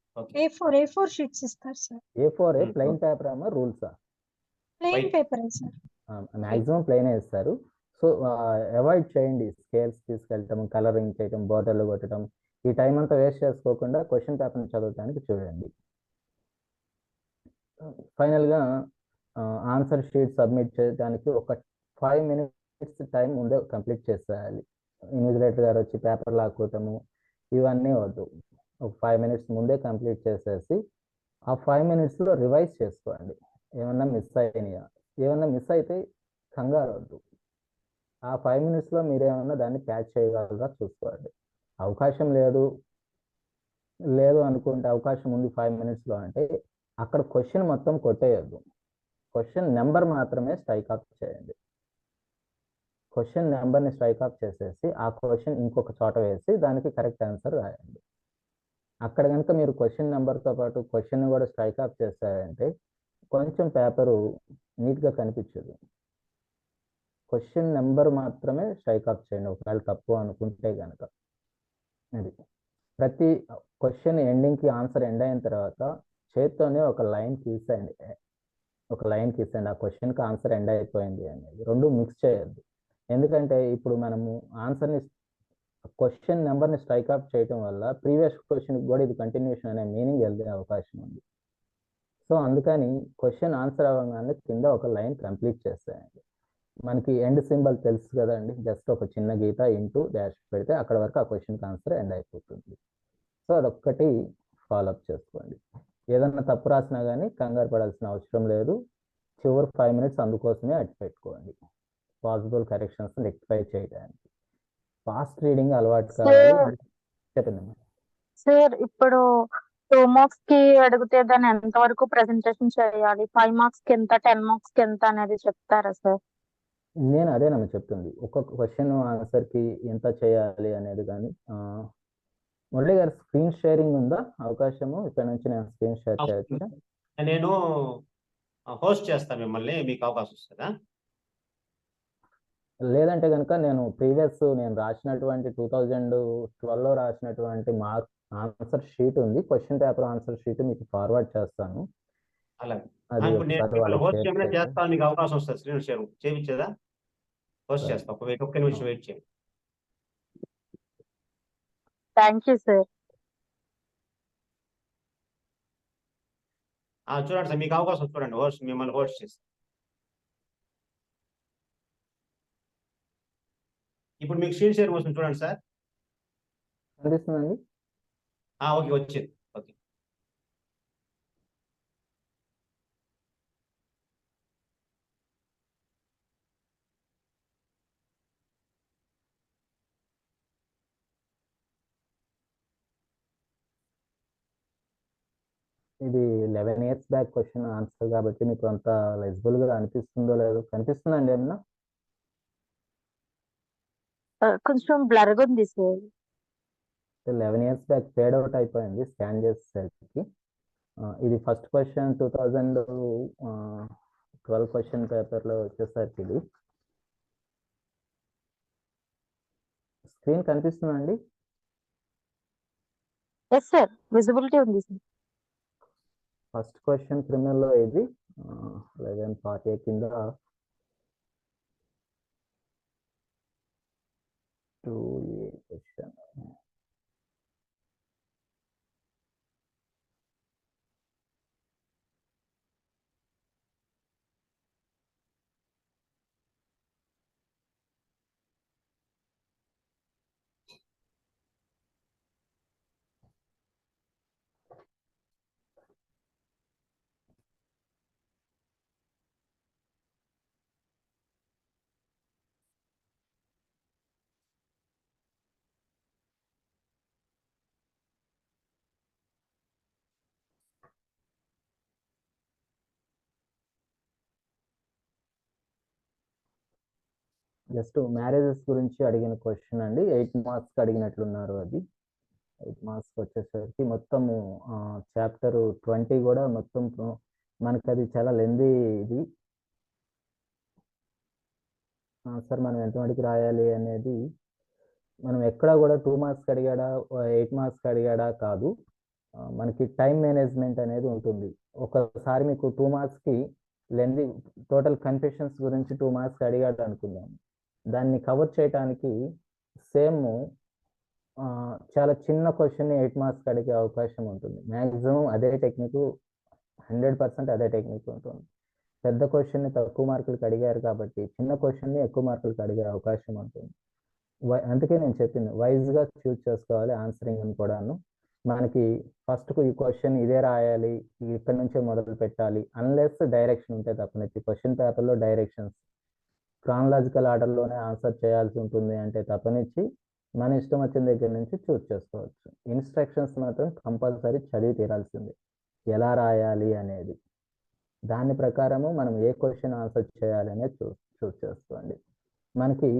A4 షీట్స్ ఇస్తారు సార్. A4 ప్లెయిన్ పేపర్ అమ్మా, రూల్సా? Plain paper sir. Maximum plain వేస్తారు. సో అవాయిడ్ చేయండి స్కేల్స్ తీసుకెళ్ళటం, కలరింగ్ చేయటం, బోర్డర్లు కొట్టడం. ఈ టైం అంతా వేస్ట్ చేసుకోకుండా క్వశ్చన్ పేపర్ని చదవడానికి చూడండి. ఫైనల్గా ఆన్సర్ షీట్ సబ్మిట్ చేయడానికి ఒక 5 minutes టైం ముందే కంప్లీట్ చేసేయాలి. ఇన్విజిలేటర్ గారు వచ్చి పేపర్ లాక్కోవటము ఇవన్నీ వద్దు. ఒక 5 minutes ముందే కంప్లీట్ చేసేసి ఆ 5 minutesలో రివైజ్ చేసుకోండి. ఏమన్నా మిస్ అయినాయా, ఏమన్నా మిస్ అయితే కంగారు వద్దు. ఆ 5 minutesలో మీరు ఏమన్నా దాన్ని క్యాచ్ చేయగలరా చూసుకోండి. అవకాశం లేదు అనుకుంటే అవకాశం ఉంది 5 minutesలో అంటే అక్కడ క్వశ్చన్ మొత్తం కొట్టేయద్దు, క్వశ్చన్ నెంబర్ మాత్రమే స్ట్రైక్ ఆఫ్ చేయండి. క్వశ్చన్ నెంబర్ని స్ట్రైక్ ఆఫ్ చేసేసి ఆ క్వశ్చన్ ఇంకొక చోట వేసి దానికి కరెక్ట్ ఆన్సర్ రాయండి. అక్కడ కనుక మీరు క్వశ్చన్ నెంబర్తో పాటు క్వశ్చన్ కూడా స్ట్రైక్ ఆఫ్ చేశారంటే కొంచెం పేపరు నీట్గా కనిపించదు. క్వశ్చన్ నెంబర్ మాత్రమే స్ట్రైక్ ఆఫ్ చేయండి ఒకవేళ తప్పు అనుకుంటే కనుక. అది ప్రతి క్వశ్చన్ ఎండింగ్కి ఆన్సర్ ఎండ్ అయిన తర్వాత చేత్తోనే ఒక లైన్ గీసేయండి, ఆ క్వశ్చన్కి ఆన్సర్ ఎండ్ అయిపోయింది అనేది. రెండు మిక్స్ చేయొద్దు. ఎందుకంటే ఇప్పుడు మనము ఆన్సర్ని క్వశ్చన్ నెంబర్ని స్ట్రైక్ అవుట్ చేయటం వల్ల ప్రీవియస్ క్వశ్చన్కి కూడా ఇది కంటిన్యూషన్ అనే మీనింగ్ వెళ్ళే అవకాశం ఉంది. సో అందుకని క్వశ్చన్ ఆన్సర్ అవ్వగానే కింద ఒక లైన్ కంప్లీట్ చేసేయండి. మనకి ఎండ్ సింబల్ తెలుసు కదండి, జస్ట్ ఒక చిన్న గీత ఇంటూ డాష్ పెడితే అక్కడ వరకు ఆ క్వశ్చన్కి ఆన్సర్ ఎండ్ అయిపోతుంది. సో అదొక్కటి ఫాలోఅప్ చేసుకోండి. ఏదన్నా తప్పు రాసినా కానీ కంగారు పడాల్సిన అవసరం లేదు. చివరి 5 minutes అందుకోసమే అటు పెట్టుకోండి, పాసిబుల్ కరెక్షన్స్ రెక్టిఫై చేయడానికి. ఫాస్ట్ రీడింగ్ అలవాటు కావాలి. చెప్పండి. సార్ ఇప్పుడు 2 marks కి అడిగితే దాన్ని ఎంత వరకు ప్రెజెంటేషన్ చేయాలి? 5 marks కి ఎంత, 10 marks కి ఎంత అనేది చెప్తారా సార్? నేను అదేనమ్మా చెప్తుంది, ఒక్కొక్క క్వశ్చన్ ఆన్సర్కి ఎంత చేయాలి అనేది. కానీ మురళి గారు స్క్రీన్ షేరింగ్ ఉందా అవకాశము? ఇక్కడ నుంచి నేను స్క్రీన్ షేర్ చేయొచ్చా? నేను హోస్ట్ చేస్తాను మిమ్మల్ని, మీకు అవకాశం వస్తుందా? లేదంటే కనుక నేను ప్రీవియస్ నేను రాసినటువంటి 2012లో రాసినటువంటి ఆన్సర్ షీట్ ఉంది, క్వశ్చన్ పేపర్ ఆన్సర్ షీట్ మీకు ఫార్వర్డ్ చేస్తాను. అలాగే అది ఇప్పుడు నేను ఒకసారి మిమ్మల్ని వాళ్ళకి హోస్ట్ షేర్ చేయమని చేయండి. చేస్తాను, మీకు అవకాశం వస్తుంది. Screen share చేయించేదా? హోస్ట్ సరే. చేస్తా, ఒక్క నిమిషం వెయిట్ చేయండి. Thank you sir. చూడండి సార్, మీకు అవకాశం చూడండి, మిమ్మల్ని హోస్ట్ చేస్తాను. ఇప్పుడు మీకు స్క్రీన్ షేర్ వస్తుంది చూడండి సార్. కనిపిస్తుందండి? ఓకే, వచ్చింది. ఓకే, ఇది 11 years బ్యాక్ క్వశ్చన్ ఆన్సర్ కాబట్టి మీకు అంత లెజిబుల్ గా అనిపిస్తుందో లేదో. కనిపిస్తుందండి ఏమన్నా? కొంచెం బ్లర్గా ఉంది sir. 11 years back fade out అయిపోయింది స్కాన్ చేసేసరికి. ఇది ఫస్ట్ క్వశ్చన్ 2012 క్వశ్చన్ పేపర్లో వచ్చేసరికి ఇది. స్క్రీన్ కనిపిస్తుందండి? ఎస్ సార్, విజిబిలిటీ ఉంది సార్. ఫస్ట్ క్వశ్చన్ క్రిమినల్లో ఇది 11 part A కింద 2A క్వశ్చన్. జస్ట్ మ్యారేజెస్ గురించి అడిగిన క్వశ్చన్ అండి. 8 marks అడిగినట్లున్నారు. అది 8 marks వచ్చేసరికి మొత్తము చాప్టర్ 20 కూడా మొత్తం మనకి అది చాలా లెందీ. ఇది సార్ మనం ఎంతమందికి రాయాలి అనేది మనం ఎక్కడ కూడా 2 marks అడిగాడా 8 marks అడిగాడా కాదు, మనకి టైం మేనేజ్మెంట్ అనేది ఉంటుంది. ఒకసారి మీకు 2 marksకి లెందీ టోటల్ కన్ఫెషన్స్ గురించి 2 marks అడిగాడు అనుకుందాం, దాన్ని కవర్ చేయడానికి సేమ్ చాలా చిన్న క్వశ్చన్ని 8 marks అడిగే అవకాశం ఉంటుంది. మ్యాక్సిమం అదే టెక్నిక్, 100% అదే టెక్నిక్ ఉంటుంది. పెద్ద క్వశ్చన్ని తక్కువ మార్కులకి అడిగారు కాబట్టి చిన్న క్వశ్చన్ని ఎక్కువ మార్కులకి అడిగే అవకాశం ఉంటుంది. అందుకే నేను చెప్పింది వైజ్గా చూస్ చేసుకోవాలి ఆన్సరింగ్ అని కూడాను. మనకి ఫస్ట్ ఈ క్వశ్చన్ ఇదే రాయాలి, ఇక్కడ నుంచే మొదలు పెట్టాలి అన్లెస్ డైరెక్షన్ ఉంటే తప్పనిచ్చి. క్వశ్చన్ పేపర్లో డైరెక్షన్స్ క్రానలాజికల్ ఆర్డర్లోనే ఆన్సర్ చేయాల్సి ఉంటుంది అంటే తప్పనిచ్చి మన ఇష్టం వచ్చిన దగ్గర నుంచి చూస్ చేసుకోవచ్చు. ఇన్స్ట్రక్షన్స్ మాత్రం కంపల్సరీ చదివి తీరాల్సిందే, ఎలా రాయాలి అనేది. దాని ప్రకారము మనం ఏ క్వశ్చన్ ఆన్సర్ చేయాలి అనేది చూస్ చేసుకోండి. మనకి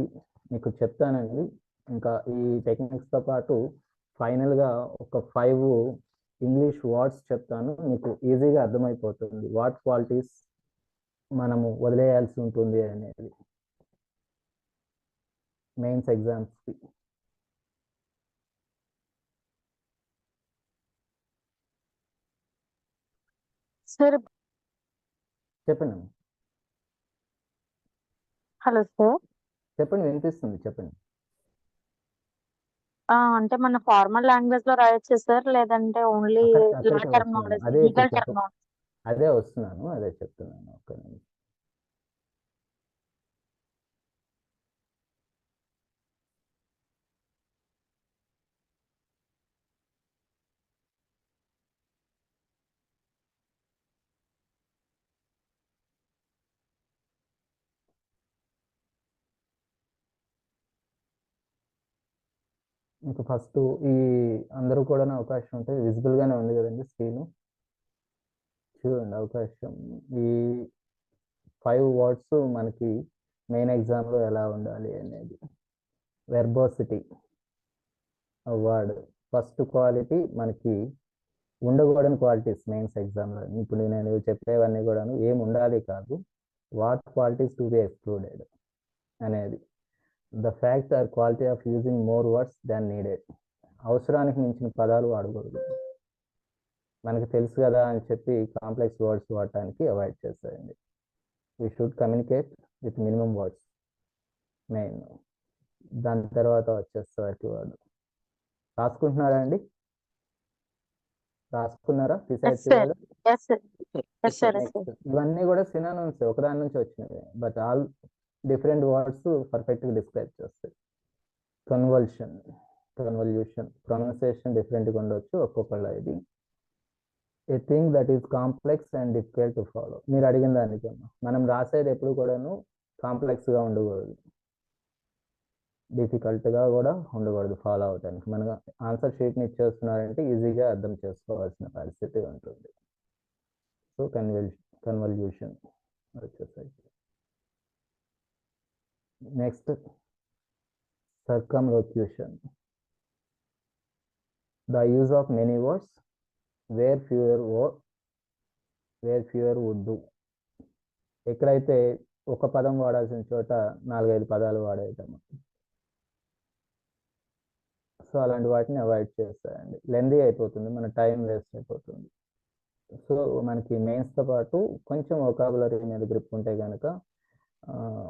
మీకు చెప్తానండి, ఇంకా ఈ టెక్నిక్స్తో పాటు ఫైనల్గా ఒక 5 ఇంగ్లీష్ వర్డ్స్ చెప్తాను, మీకు ఈజీగా అర్థమైపోతుంది వాట్ క్వాలిటీస్ మనము వదిలేయాల్సి ఉంటుంది అనేది మెయిన్స్ ఎగ్జామ్స్కి. సార్ చెప్పండి హలో సార్. చెప్పండి, వినిపిస్తుంది, చెప్పండి. అంటే మన ఫార్మల్ లాంగ్వేజ్ లో రాయొచ్చా సార్, లేదంటే ఓన్లీ లా అక్కడికే వస్తున్నాను, టర్మినాలజీ, అదే ఇప్పుడు లీగల్ టర్మినాలజీ? అదే వస్తున్నాను, అదే చెప్తున్నాను, ఒక్క నిమిషం. మీకు ఫస్ట్ ఈ అందరూ కూడా అవకాశం ఉంటుంది, విజిబుల్ గానే ఉంది కదండి స్క్రీన్, చూడండి అవకాశం. ఈ 5 వర్డ్స్ మనకి మెయిన్ ఎగ్జామ్లో ఎలా ఉండాలి అనేది. వెర్బోసిటీ వర్డ్ ఫస్ట్ క్వాలిటీ మనకి ఉండకూడని క్వాలిటీస్ మెయిన్స్ ఎగ్జామ్లో. ఇప్పుడు నేను చెప్పేవన్నీ కూడాను ఏం ఉండాలి కాదు, what qualities to be excluded అనేది. The fact are quality of using more words than needed. అవసరానికి మించిన పదాలు వాడకూడదు. మనకి తెలుసు కదా అని చెప్పి కాంప్లెక్స్ వర్డ్స్ వాడటానికి అవాయిడ్ చేస్తాయండి. We should communicate with minimum words main. దాని తర్వాత వచ్చేసరికి వాడు రాసుకుంటున్నారా అండి? రాసుకున్నారా? ఇవన్నీ కూడా సినానిమ్స్, ఒకదాని నుంచి వచ్చినవి, బట్ ఆల్ డిఫరెంట్ వర్డ్స్ పర్ఫెక్ట్గా డిస్క్రైబ్ చేస్తాయి. కన్వల్యూషన్ ప్రొనౌన్సియేషన్ డిఫరెంట్గా ఉండొచ్చు ఒక్కొక్కళ్ళ. ఇది a thing that is complex and difficult to follow. మీరు అడిగిన దానికన్నా మనం రాసేది ఎప్పుడు కూడాను కాంప్లెక్స్గా ఉండకూడదు, డిఫికల్ట్గా కూడా ఉండకూడదు ఫాలో అవడానికి. మన ఆన్సర్ షీట్ని ఇచ్చేస్తున్నారంటే ఈజీగా అర్థం చేసుకోవాల్సిన పరిస్థితి ఉంటుంది. సో కన్వల్యూషన్ వచ్చేసరికి. Next circumlocution, the use of many words where fewer would do. ఎక్కడైతే ఒక పదం వాడాల్సిన చోట 4-5 పదాలు వాడేయటం. సో అలాంటి వాటిని అవాయిడ్ చేస్తాయండి. లెందీ అయిపోతుంది, మన టైం వేస్ట్ అయిపోతుంది. సో మనకి మెయిన్స్తో పాటు కొంచెం వొకాబులరీ మీద గ్రిప్ ఉంటే కనుక,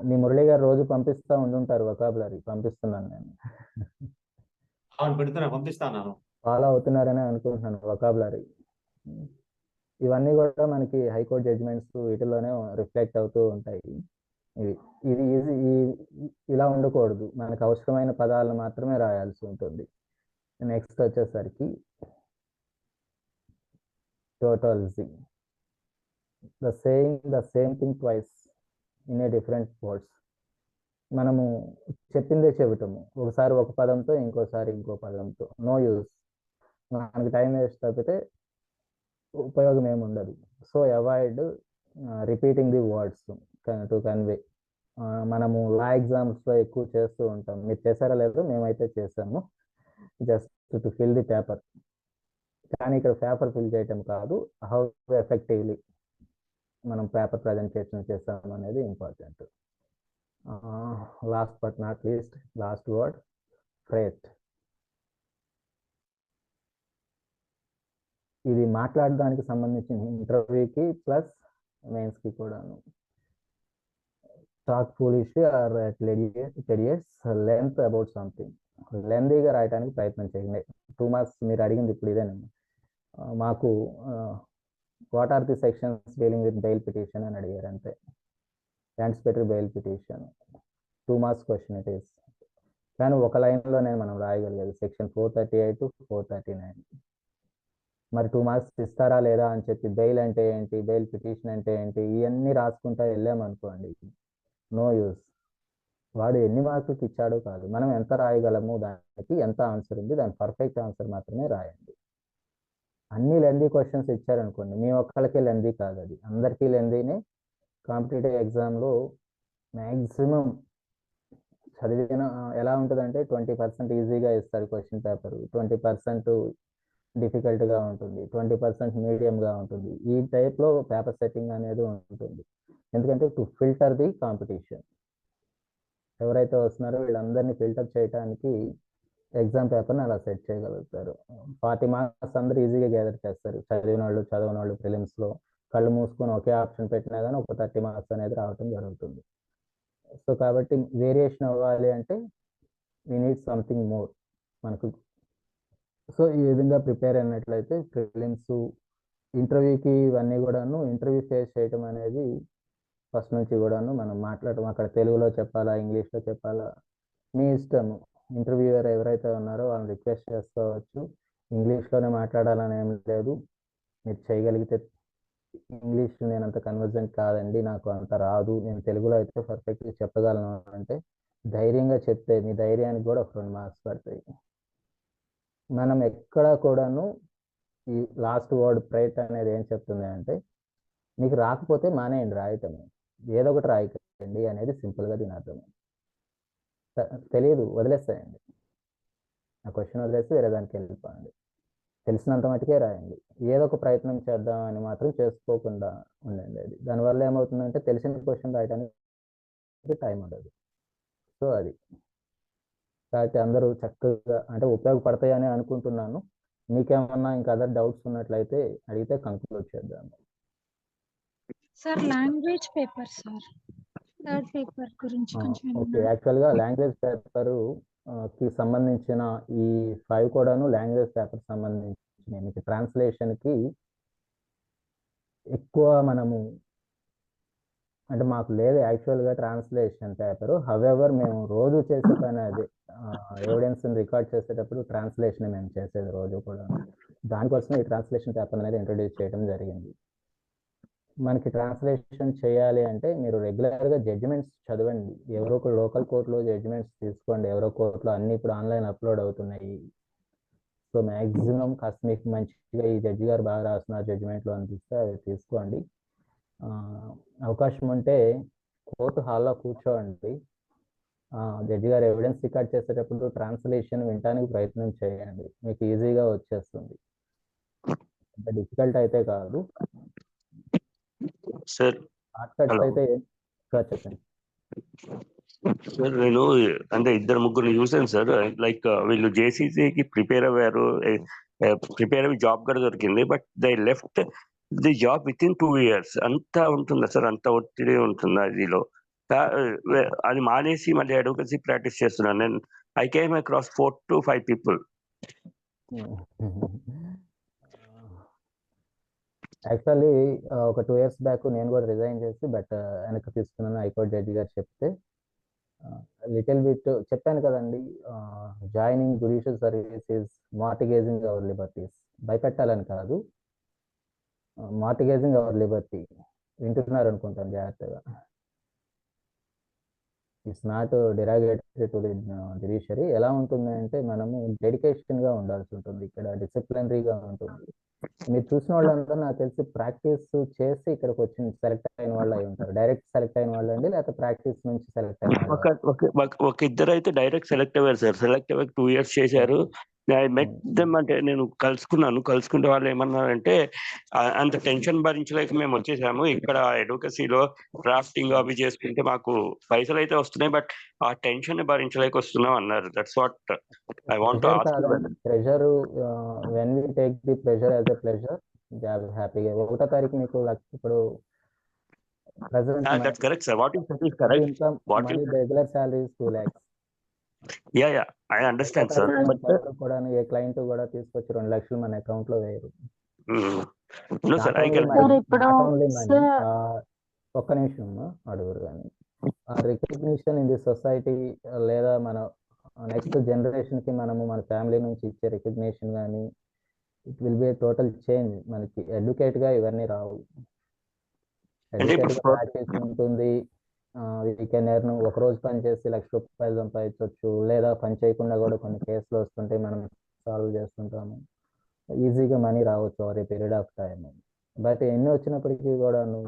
మీ మురళి గారు రోజు పంపిస్తూ ఉండుంటారు, వొకాబులరీ పంపిస్తున్నాను నేను. పంపిస్తాను, ఫాలో అవుతున్నారని అనుకుంటున్నాను వొకాబులరీ. ఇవన్నీ కూడా మనకి హైకోర్టు జడ్జిమెంట్స్ వీటిలోనే రిఫ్లెక్ట్ అవుతూ ఉంటాయి. ఇది ఈజీ, ఇలా ఉండకూడదు, మనకు అవసరమైన పదాలను మాత్రమే రాయాల్సి ఉంటుంది. నెక్స్ట్ వచ్చేసరికి tautology, the saying the same thing twice in a different words. మనము చెప్పిందే చెబుతాము, ఒకసారి ఒక పదంతో ఇంకోసారి ఇంకో పదంతో. నో యూస్, మనకి టైం వేస్ట్ తప్పితే ఉపయోగం ఏమి ఉండదు. So avoid repeating the words to convey. మనము లా ఎగ్జామ్స్లో ఎక్కువ చేస్తూ ఉంటాం, మీరు చేశారా లేదో, మేమైతే చేసాము, just to fill the paper. కానీ ఇక్కడ పేపర్ ఫిల్ చేయటం కాదు, హౌ ఎఫెక్టివ్లీ మనం పేపర్ ప్రజెంటేషన్ చేస్తాం అనేది important. Last but not least, last word prate. ఇది మాట్లాడడానికి సంబంధించిన ఇంటర్వ్యూకి ప్లస్ మెయిన్స్కి కూడాను. Talk foolish or tedious length about something. లెంతీగా రాయడానికి ప్రయత్నం చేయండి. 2 మార్క్స్ మీరు అడిగింది ఇప్పుడు ఇదేనండి. మాకు what are the sections dealing with bail petition అని అడిగారు అంతే. Anticipatory bail petition 2 marks question it is. కానీ ఒక లైన్లోనే మనం రాయగలిగేది సెక్షన్ 438 439. మరి 2 మార్క్స్ ఇస్తారా లేదా అని చెప్పి బెయిల్ అంటే ఏంటి, బెయిల్ పిటిషన్ అంటే ఏంటి, ఇవన్నీ రాసుకుంటా వెళ్ళామనుకోండి, నో యూస్. వాడు ఎన్ని మార్కులకి ఇచ్చాడో కాదు, మనం ఎంత రాయగలము, దానికి ఎంత ఆన్సర్ ఉంది, దాని పర్ఫెక్ట్ ఆన్సర్ మాత్రమే రాయండి. అన్ని లెందీ క్వశ్చన్స్ ఇచ్చారనుకోండి, మీ ఒక్కళ్ళకే లెందీ కాదు, అది అందరికీ లెందీనే. కాంపిటేటివ్ ఎగ్జామ్లో మ్యాక్సిమం చదివిన ఎలా ఉంటుందంటే 20% ఈజీగా ఇస్తారు క్వశ్చన్ పేపర్, 20% డిఫికల్ట్గా ఉంటుంది, 20% మీడియంగా ఉంటుంది. ఈ టైప్లో పేపర్ సెట్టింగ్ అనేది ఉంటుంది. ఎందుకంటే టు ఫిల్టర్ ది కాంపిటీషన్, ఎవరైతే వస్తున్నారో వీళ్ళందరినీ ఫిల్టర్ చేయడానికి ఎగ్జామ్ పేపర్ని అలా సెట్ చేయగలుగుతారు. 40 మార్క్స్ అందరూ ఈజీగా గ్యాదర్ చేస్తారు, చదివిన వాళ్ళు, చదవని వాళ్ళు, ప్రిలిమ్స్లో కళ్ళు మూసుకొని ఒకే ఆప్షన్ పెట్టినా కానీ ఒక 30 మార్క్స్ అనేది రావటం జరుగుతుంది. సో కాబట్టి వేరియేషన్ అవ్వాలి అంటే వీ నీడ్ సంథింగ్ మోర్ మనకు. సో ఈ విధంగా ప్రిపేర్ అయినట్లయితే ప్రిలిమ్స్, ఇంటర్వ్యూకి ఇవన్నీ కూడాను ఇంటర్వ్యూ ఫేస్ చేయటం అనేది ఫస్ట్ నుంచి కూడాను మనం మాట్లాడటం, అక్కడ తెలుగులో చెప్పాలా ఇంగ్లీష్లో చెప్పాలా మీ ఇష్టము. ఇంటర్వ్యూయర్ ఎవరైతే ఉన్నారో వాళ్ళని రిక్వెస్ట్ చేసుకోవచ్చు, ఇంగ్లీష్లోనే మాట్లాడాలని ఏం లేదు, మీరు చేయగలిగితే ఇంగ్లీష్ నేను అంత కన్వర్జెంట్ కాదండి, నాకు అంత రాదు, నేను తెలుగులో అయితే పర్ఫెక్ట్గా చెప్పగలను అంటే ధైర్యంగా చెప్తే మీ ధైర్యానికి కూడా ఒక 2 మార్క్స్ పడతాయి. మనం ఎక్కడ కూడాను ఈ లాస్ట్ వర్డ్ ప్రైట్ అనేది ఏం చెప్తుంది అంటే మీకు రాకపోతే మానేయండి రాయటం, ఏదో ఒకటి రాయకండి అనేది సింపుల్గా దీని అర్థం. తెలియదు వదిలేస్తాయండి, ఆ క్వశ్చన్ వదిలేసి వేరే దానికి వెళ్ళిపోండి, తెలిసినంత మటుకే రాయండి, ఏదో ఒక ప్రయత్నం చేద్దాం అని మాత్రం చేసుకోకుండా ఉండండి. అది దానివల్ల ఏమవుతుందంటే తెలిసిన క్వశ్చన్ రాయడానికి టైం ఉండదు. సో అది కాబట్టి అందరూ చక్కగా అంటే ఉపయోగపడతాయి అని అనుకుంటున్నాను. మీకేమన్నా ఇంకా అదర్ డౌట్స్ ఉన్నట్లయితే అడిగితే కంక్లూడ్ చేద్దాము. Sir language paper sir, third paper గురించి కొంచెం ఓకే, ఏమన్నా? యాక్చువల్గా లాంగ్వేజ్ పేపరు కి సంబంధించిన ఈ 5 కూడాను లాంగ్వేజ్ పేపర్ సంబంధించిన మీకు ట్రాన్స్లేషన్కి ఎక్కువ మనము అంటే మాకు లేదు యాక్చువల్గా ట్రాన్స్లేషన్ పేపరు. హవెవర్ మేము రోజు చేసే పని అది ఎవిడెన్స్ని రికార్డ్ చేసేటప్పుడు ట్రాన్స్లేషన్ మేము చేసేది రోజు కూడా. దానికోసం ఈ ట్రాన్స్లేషన్ పేపర్ అనేది ఇంట్రొడ్యూస్ చేయడం జరిగింది. మనకి ట్రాన్స్లేషన్ చేయాలి అంటే మీరు రెగ్యులర్గా జడ్జిమెంట్స్ చదవండి, ఎవరో ఒక లోకల్ కోర్టులో జడ్జిమెంట్స్ తీసుకోండి, ఎవరో కోర్టులో అన్ని ఇప్పుడు ఆన్లైన్ అప్లోడ్ అవుతున్నాయి. సో మ్యాక్సిమం కాస్త మీకు మంచిగా ఈ జడ్జి గారు బాగా రాస్తున్నారు జడ్జిమెంట్లో అనిపిస్తే అవి తీసుకోండి. అవకాశం ఉంటే కోర్టు హాల్లో కూర్చోండి, జడ్జి గారు ఎవిడెన్స్ రికార్డ్ చేసేటప్పుడు ట్రాన్స్లేషన్ వినడానికి ప్రయత్నం చేయండి, మీకు ఈజీగా వచ్చేస్తుంది, అంత డిఫికల్ట్ అయితే కాదు. సార్ షార్ట్కట్స్ అయితే చెప్పండి. సార్ నేను అంటే 2-3 చూసాను సార్, లైక్ వీళ్ళు జేసీసీకి ప్రిపేర్ అయ్యారు, ప్రిపేర్ అయ్యి జాబ్ కూడా దొరికింది, but they left the job with in 2 years. అంతా ఉంటుందా సార్, అంత ఒత్తిడి ఉంటుందా ఇదిలో? అది మానేసి మళ్ళీ అడ్వకసీ ప్రాక్టీస్ చేస్తున్నాను నేను. I came across 4 to 5 people. Actually ఒక 2 years బ్యాక్ నేను కూడా రిజైన్ చేసి బట్ వెనక్కి తీసుకున్నాను. హైకోర్టు జడ్జి గారు చెప్తే లిటిల్ బిట్ చెప్పాను కదండి, joining judicial service is mortgaging our liberties. భయపెట్టాలని కాదు, మార్టిగేజింగ్ అవర్ లిబర్టీ. వింటున్నారు అనుకుంటాను జాగ్రత్తగా. It's not derogatory to the judiciary. ఎలా ఉంటుంది అంటే మనము డెడికేషన్గా ఉండాల్సి ఉంటుంది, ఇక్కడ డిసిప్లినరీగా ఉంటుంది. మీరు చూసిన వాళ్ళందరూ నాకు తెలిసి ప్రాక్టీస్ చేసి ఇక్కడికి వచ్చి సెలెక్ట్ అయిన వాళ్ళు అయి ఉంటారు. డైరెక్ట్ సెలెక్ట్ అయిన వాళ్ళు అండి, లేకపోతే ప్రాక్టీస్ నుంచి సెలెక్ట్ అయిన వాళ్ళు? ఒక ఇద్దరు అయితే డైరెక్ట్ సెలెక్ట్ అయ్యారు సార్, సెలెక్ట్ అయ్యాక 2 years చేశారు. ఐ మెట్ దెమ్, అంటే నేను కలుసుకుంటే వాళ్ళు ఏమన్నారంటే అంత టెన్షన్ భరించలేక మేము వచ్చేసాము, ఇక్కడ అడ్వకసీలో డ్రాఫ్టింగ్ అవి చేసుకుంటే మాకు పైసలు అయితే వస్తున్నాయి, బట్ ఆ టెన్షన్ భరించలేక వస్తున్నాం అన్నారు. That's what I want to ask. Pressure, when we take the pressure as a pleasure, హ్యాపీగా 1వ తారీఖు మీకు ఇప్పుడు That's correct, sir. What you said is correct. income, money, regular salary is 2 lakhs. Yeah, I understand, sir. కూడా ఏ క్లయింట్ కూడా తీసుకొచ్చి 2 లక్షలు మన అకౌంట్ లో వేయరు. No, sir, I can. ఒక్క నిమిషం అడుగురు కానీ రికగ్నిషన్ ఇన్ ది సొసైటీ లేదా మన నెక్స్ట్ జనరేషన్ కి మనము మన ఫ్యామిలీ నుంచి ఇచ్చే రికగ్నిషన్ కానీ it will be total change. మనకి ఎడ్యుకేట్ గా ఇవన్నీ రావు. ప్రాక్టీస్ ఉంటుంది, ఒక రోజు పని చేసి ₹1,00,000 సంపాదించవచ్చు, లేదా పని చేయకుండా కూడా కొన్ని కేసులు వస్తుంటే మనం సాల్వ్ చేస్తుంటాము, ఈజీగా మనీ రావచ్చు over a period of time. But ఎన్ని వచ్చినప్పటికీ కూడాను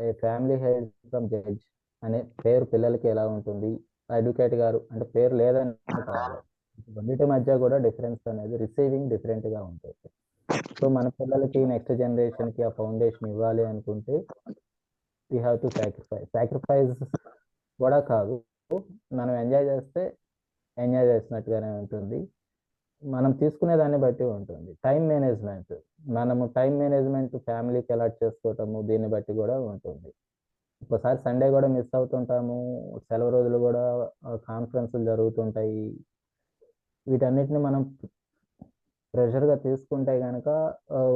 ఏ ఫ్యామిలీ హెడ్ ఫ్రమ్ జడ్జ్ అనే పేరు పిల్లలకి ఎలా ఉంటుంది, అడ్వకేట్ గారు అంటే పేరు లేదని కాదు, రెండింటి మధ్య కూడా డిఫరెన్స్ అనేది రిసీవింగ్ డిఫరెంట్ గా ఉంటుంది. సో మన పిల్లలకి నెక్స్ట్ జనరేషన్ కి ఆ ఫౌండేషన్ ఇవ్వాలి అనుకుంటే వీ హ్యావ్ టు సాక్రిఫైస్ కూడా కాదు, మనం ఎంజాయ్ చేస్తే ఎంజాయ్ చేసినట్టుగానే ఉంటుంది. మనం తీసుకునే దాన్ని బట్టి ఉంటుంది. టైం మేనేజ్మెంట్, మనము టైం మేనేజ్మెంట్ ఫ్యామిలీకి అలాట్ చేసుకోవటము దీన్ని బట్టి కూడా ఉంటుంది. ఒక్కోసారి సండే కూడా మిస్ అవుతుంటాము, సెలవు రోజులు కూడా కాన్ఫరెన్స్లు జరుగుతుంటాయి. వీటన్నిటిని మనం ప్రెషర్గా తీసుకుంటే కనుక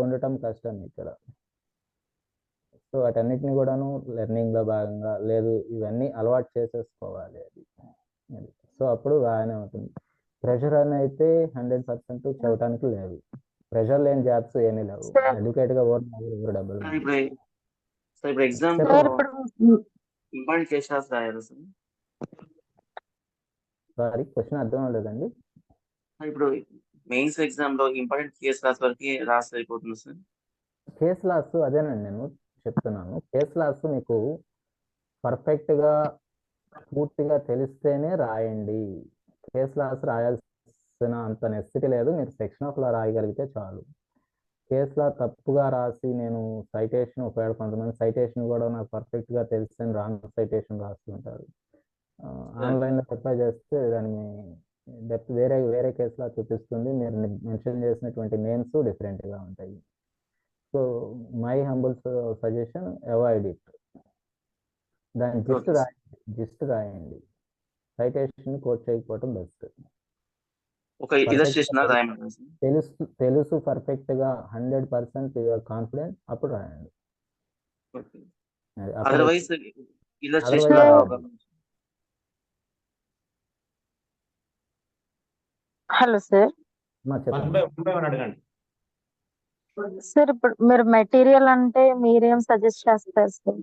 ఉండటం కష్టం ఇక్కడ. సో వాటన్నిటిని కూడాను లెర్నింగ్లో భాగంగా లేదు, ఇవన్నీ అలవాటు చేసేసుకోవాలి అది. సో అప్పుడు బాగానే ఉంటుంది. ప్రెషర్ అని అయితే 100% చెప్పడానికి లేదు. ప్రెషర్ లేని జాబ్స్ ఏమీ లేవు. ఎడ్యుకేట్గా ఎవరు డబ్బులు సార్ ఇప్పుడు ఎగ్జామ్ సార్ ఇప్పుడు ఇంపార్టెంట్ కేసెస్ రాయాలి సార్. సారీ, క్వశ్చన్ అర్థం అవ్వలేదండి. ఇప్పుడు మెయిన్స్ ఎగ్జామ్ లో ఇంపార్టెంట్ కేస్ లాస్ వరకు రాసి అయిపోతుంది సార్. కేస్ లాస్ అదేనండి నేను చెప్తున్నాను. కేస్ లాస్ మీకు పర్ఫెక్ట్గా పూర్తిగా తెలిస్తేనే రాయండి. కేస్ లాస్ రాయాల్సిన అంత నెసిటీ లేదు, మీరు సెక్షన్ ఆఫ్ లా రాయగలిగితే చాలు. కేస్ లా తప్పుగా రాసి నేను సైటేషన్, ఒకవేళ కొంతమంది సైటేషన్ కూడా నాకు పర్ఫెక్ట్గా తెలిస్తే రాంగ్ సైటేషన్ రాస్తుంటారు. ఆన్లైన్లో అప్లై చేస్తే దాన్ని డెప్త్ వేరే కేసులా చూపిస్తుంది, మీరు మెన్షన్ చేసినటువంటి నేమ్స్ డిఫరెంట్గా ఉంటాయి. So my humble suggestion, avoid it. దాన్ని జిస్ట్ రాయండి, సైటేషన్ కోట్ చేయకపోవటం బెస్ట్. ఒక ఇలస్ట్రేషన్ రాయమంటారా సార్? తెలుసు పర్ఫెక్ట్గా 100% యువర్ కాన్ఫిడెంట్, అప్పుడు రాయండి. Otherwise illustration hello sir. చెప్పండి. అడగండి. సార్ ఇప్పుడు మీరు మెటీరియల్ అంటే మీరేం సజెస్ట్ చేస్తారు సార్?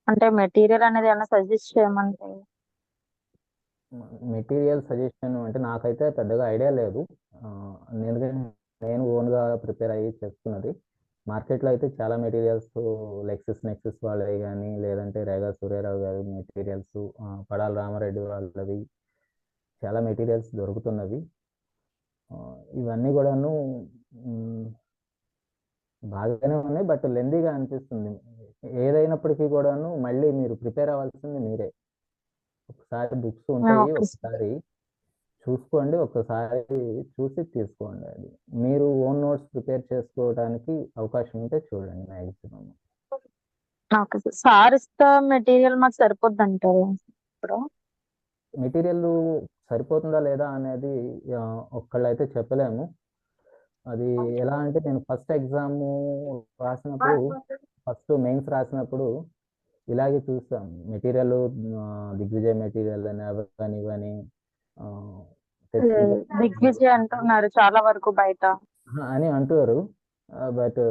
అంటే మెటీరియల్ అనేది ఏమైనా సజెస్ట్ చేయమంటే? మెటీరియల్ సజెషన్ అంటే నాకైతే పెద్దగా ఐడియా లేదు, ఎందుకంటే నేను ఓన్గా ప్రిపేర్ అయ్యి చేస్తున్నది. మార్కెట్లో అయితే చాలా మెటీరియల్స్ లెక్సిస్ నెక్సిస్ వాళ్ళవి కానీ, లేదంటే రేగా సూర్యారావు గారి మెటీరియల్స్, పడాల రామారెడ్డి వాళ్ళవి చాలా మెటీరియల్స్ దొరుకుతున్నవి. ఇవన్నీ కూడాను బాగానే ఉన్నాయి, బట్ లెందీగా అనిపిస్తుంది. ఏదైనప్పటికీ కూడాను మళ్ళీ మీరు ప్రిపేర్ అవ్వాల్సింది మీరే. ఒకసారి బుక్స్ ఉంటాయి, ఒకసారి చూసుకోండి, ఒకసారి చూసి తీసుకోండి. అది మీరు ఓన్ నోట్స్ ప్రిపేర్ చేసుకోవడానికి అవకాశం ఉంటే చూడండి మ్యాక్సిమం. Okay sir. సార్ ఇస్తా మెటీరియల్ మాకు సరిపోద్ది అంటారు ఇప్పుడు? మెటీరియల్ సరిపోతుందా లేదా అనేది ఒక్కళ్ళైతే చెప్పలేము. అది ఎలా అంటే, నేను ఫస్ట్ ఎగ్జామ్ రాసినప్పుడు, ఫస్ట్ మెయిన్స్ రాసినప్పుడు ఇలాగే చూసాం. మెటీరియల్ దిగ్విజయ్ మెటీరియల్ అని అవని ఇవని దిగ్విజయ్ అంటున్నారు చాలా వరకు బయట అని అంటారు. బట్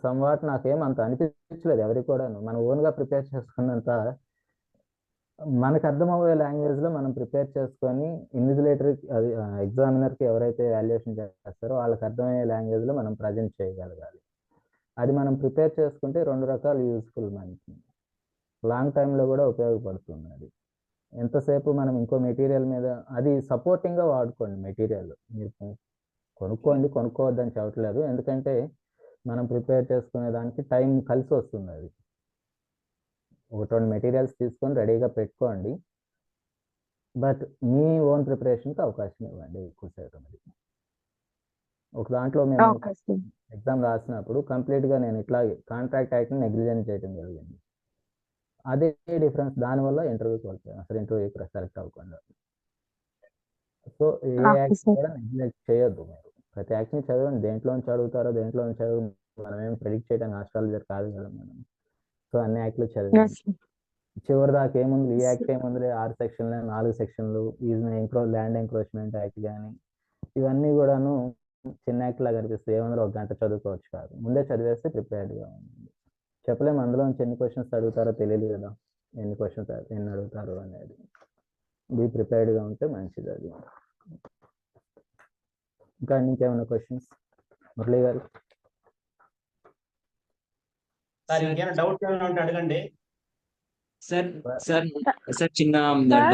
సమ్వాట్ నాకేం అంత అనిపించలేదు ఎవరికి కూడాను. మనం ఓన్గా ప్రిపేర్ చేసుకున్నంత మనకు అర్థమయ్యే లాంగ్వేజ్లో మనం ప్రిపేర్ చేసుకొని ఇన్విజిలేటర్కి, అది ఎగ్జామినర్కి ఎవరైతే వాల్యుయేషన్ చేస్తారో వాళ్ళకి అర్థమయ్యే లాంగ్వేజ్లో మనం ప్రజెంట్ చేయగలగాలి. అది మనం ప్రిపేర్ చేసుకుంటే 2 రకాలు యూస్ఫుల్, మనకి లాంగ్ టైంలో కూడా ఉపయోగపడుతుంది. అది ఎంతసేపు మనం ఇంకో మెటీరియల్ మీద అది సపోర్టింగ్గా వాడుకోండి. మెటీరియల్ మీరు కొనుక్కోవద్దని చెప్పట్లేదు, ఎందుకంటే మనం ప్రిపేర్ చేసుకునే దానికి టైం కలిసి వస్తుంది. అది 1-2 మెటీరియల్స్ తీసుకొని రెడీగా పెట్టుకోండి, బట్ మీ ఓన్ ప్రిపరేషన్కి అవకాశం ఇవ్వండి ఎక్కువ శాతం. అది ఒక దాంట్లో మేము ఎగ్జామ్ రాసినప్పుడు కంప్లీట్గా నేను ఇట్లాగే కాంట్రాక్ట్ యాక్ట్ని నెగ్లిజెంట్ చేయడం జరిగింది. అదే డిఫరెన్స్, దానివల్ల ఇంటర్వ్యూకి వచ్చాను, అసలు ఇంటర్వ్యూకి సెలెక్ట్ అవ్వకుండా. సో ఏ యాక్ట్ కూడా నెగ్లెక్ట్ చేయొద్దు. మీరు ప్రతి యాక్ట్ని చదవండి, దేంట్లోంచి అడుగుతారో దేంట్లోంచి చదువు, మనం ఏం ప్రెడిక్ట్ చేయడానికి ఆస్ట్రాలజర్ కాదు కదా మనం. సో అన్ని యాక్ట్లు చదివండి, చివరి దాకా ఏముంది, ఈ యాక్ట్ ఏముంది, 6 సెక్షన్లు 4 సెక్షన్లు, ల్యాండ్ ఎంక్రోచ్మెంట్ యాక్ట్ కానీ ఇవన్నీ కూడాను చిన్న యాక్ట్ లాగా అనిపిస్తుంది. ఏముందో 1 గంట చదువుకోవచ్చు కాదు, ముందే చదివేస్తే ప్రిపేర్డ్గా ఉంటుంది. చెప్పలేము అందులోంచి ఎన్ని క్వశ్చన్స్ అడుగుతారో తెలియదు కదా, ఎన్ని అడుగుతారు అనేది. బీ ప్రిపేర్డ్గా ఉంటే మంచిది. అది ఇంకా ఇంకేమైనా క్వశ్చన్స్ మురళి గారు? సార్ ఇంకేమైనా డౌట్స్ ఏమైనా ఉంటే అడగండి. సార్ చిన్న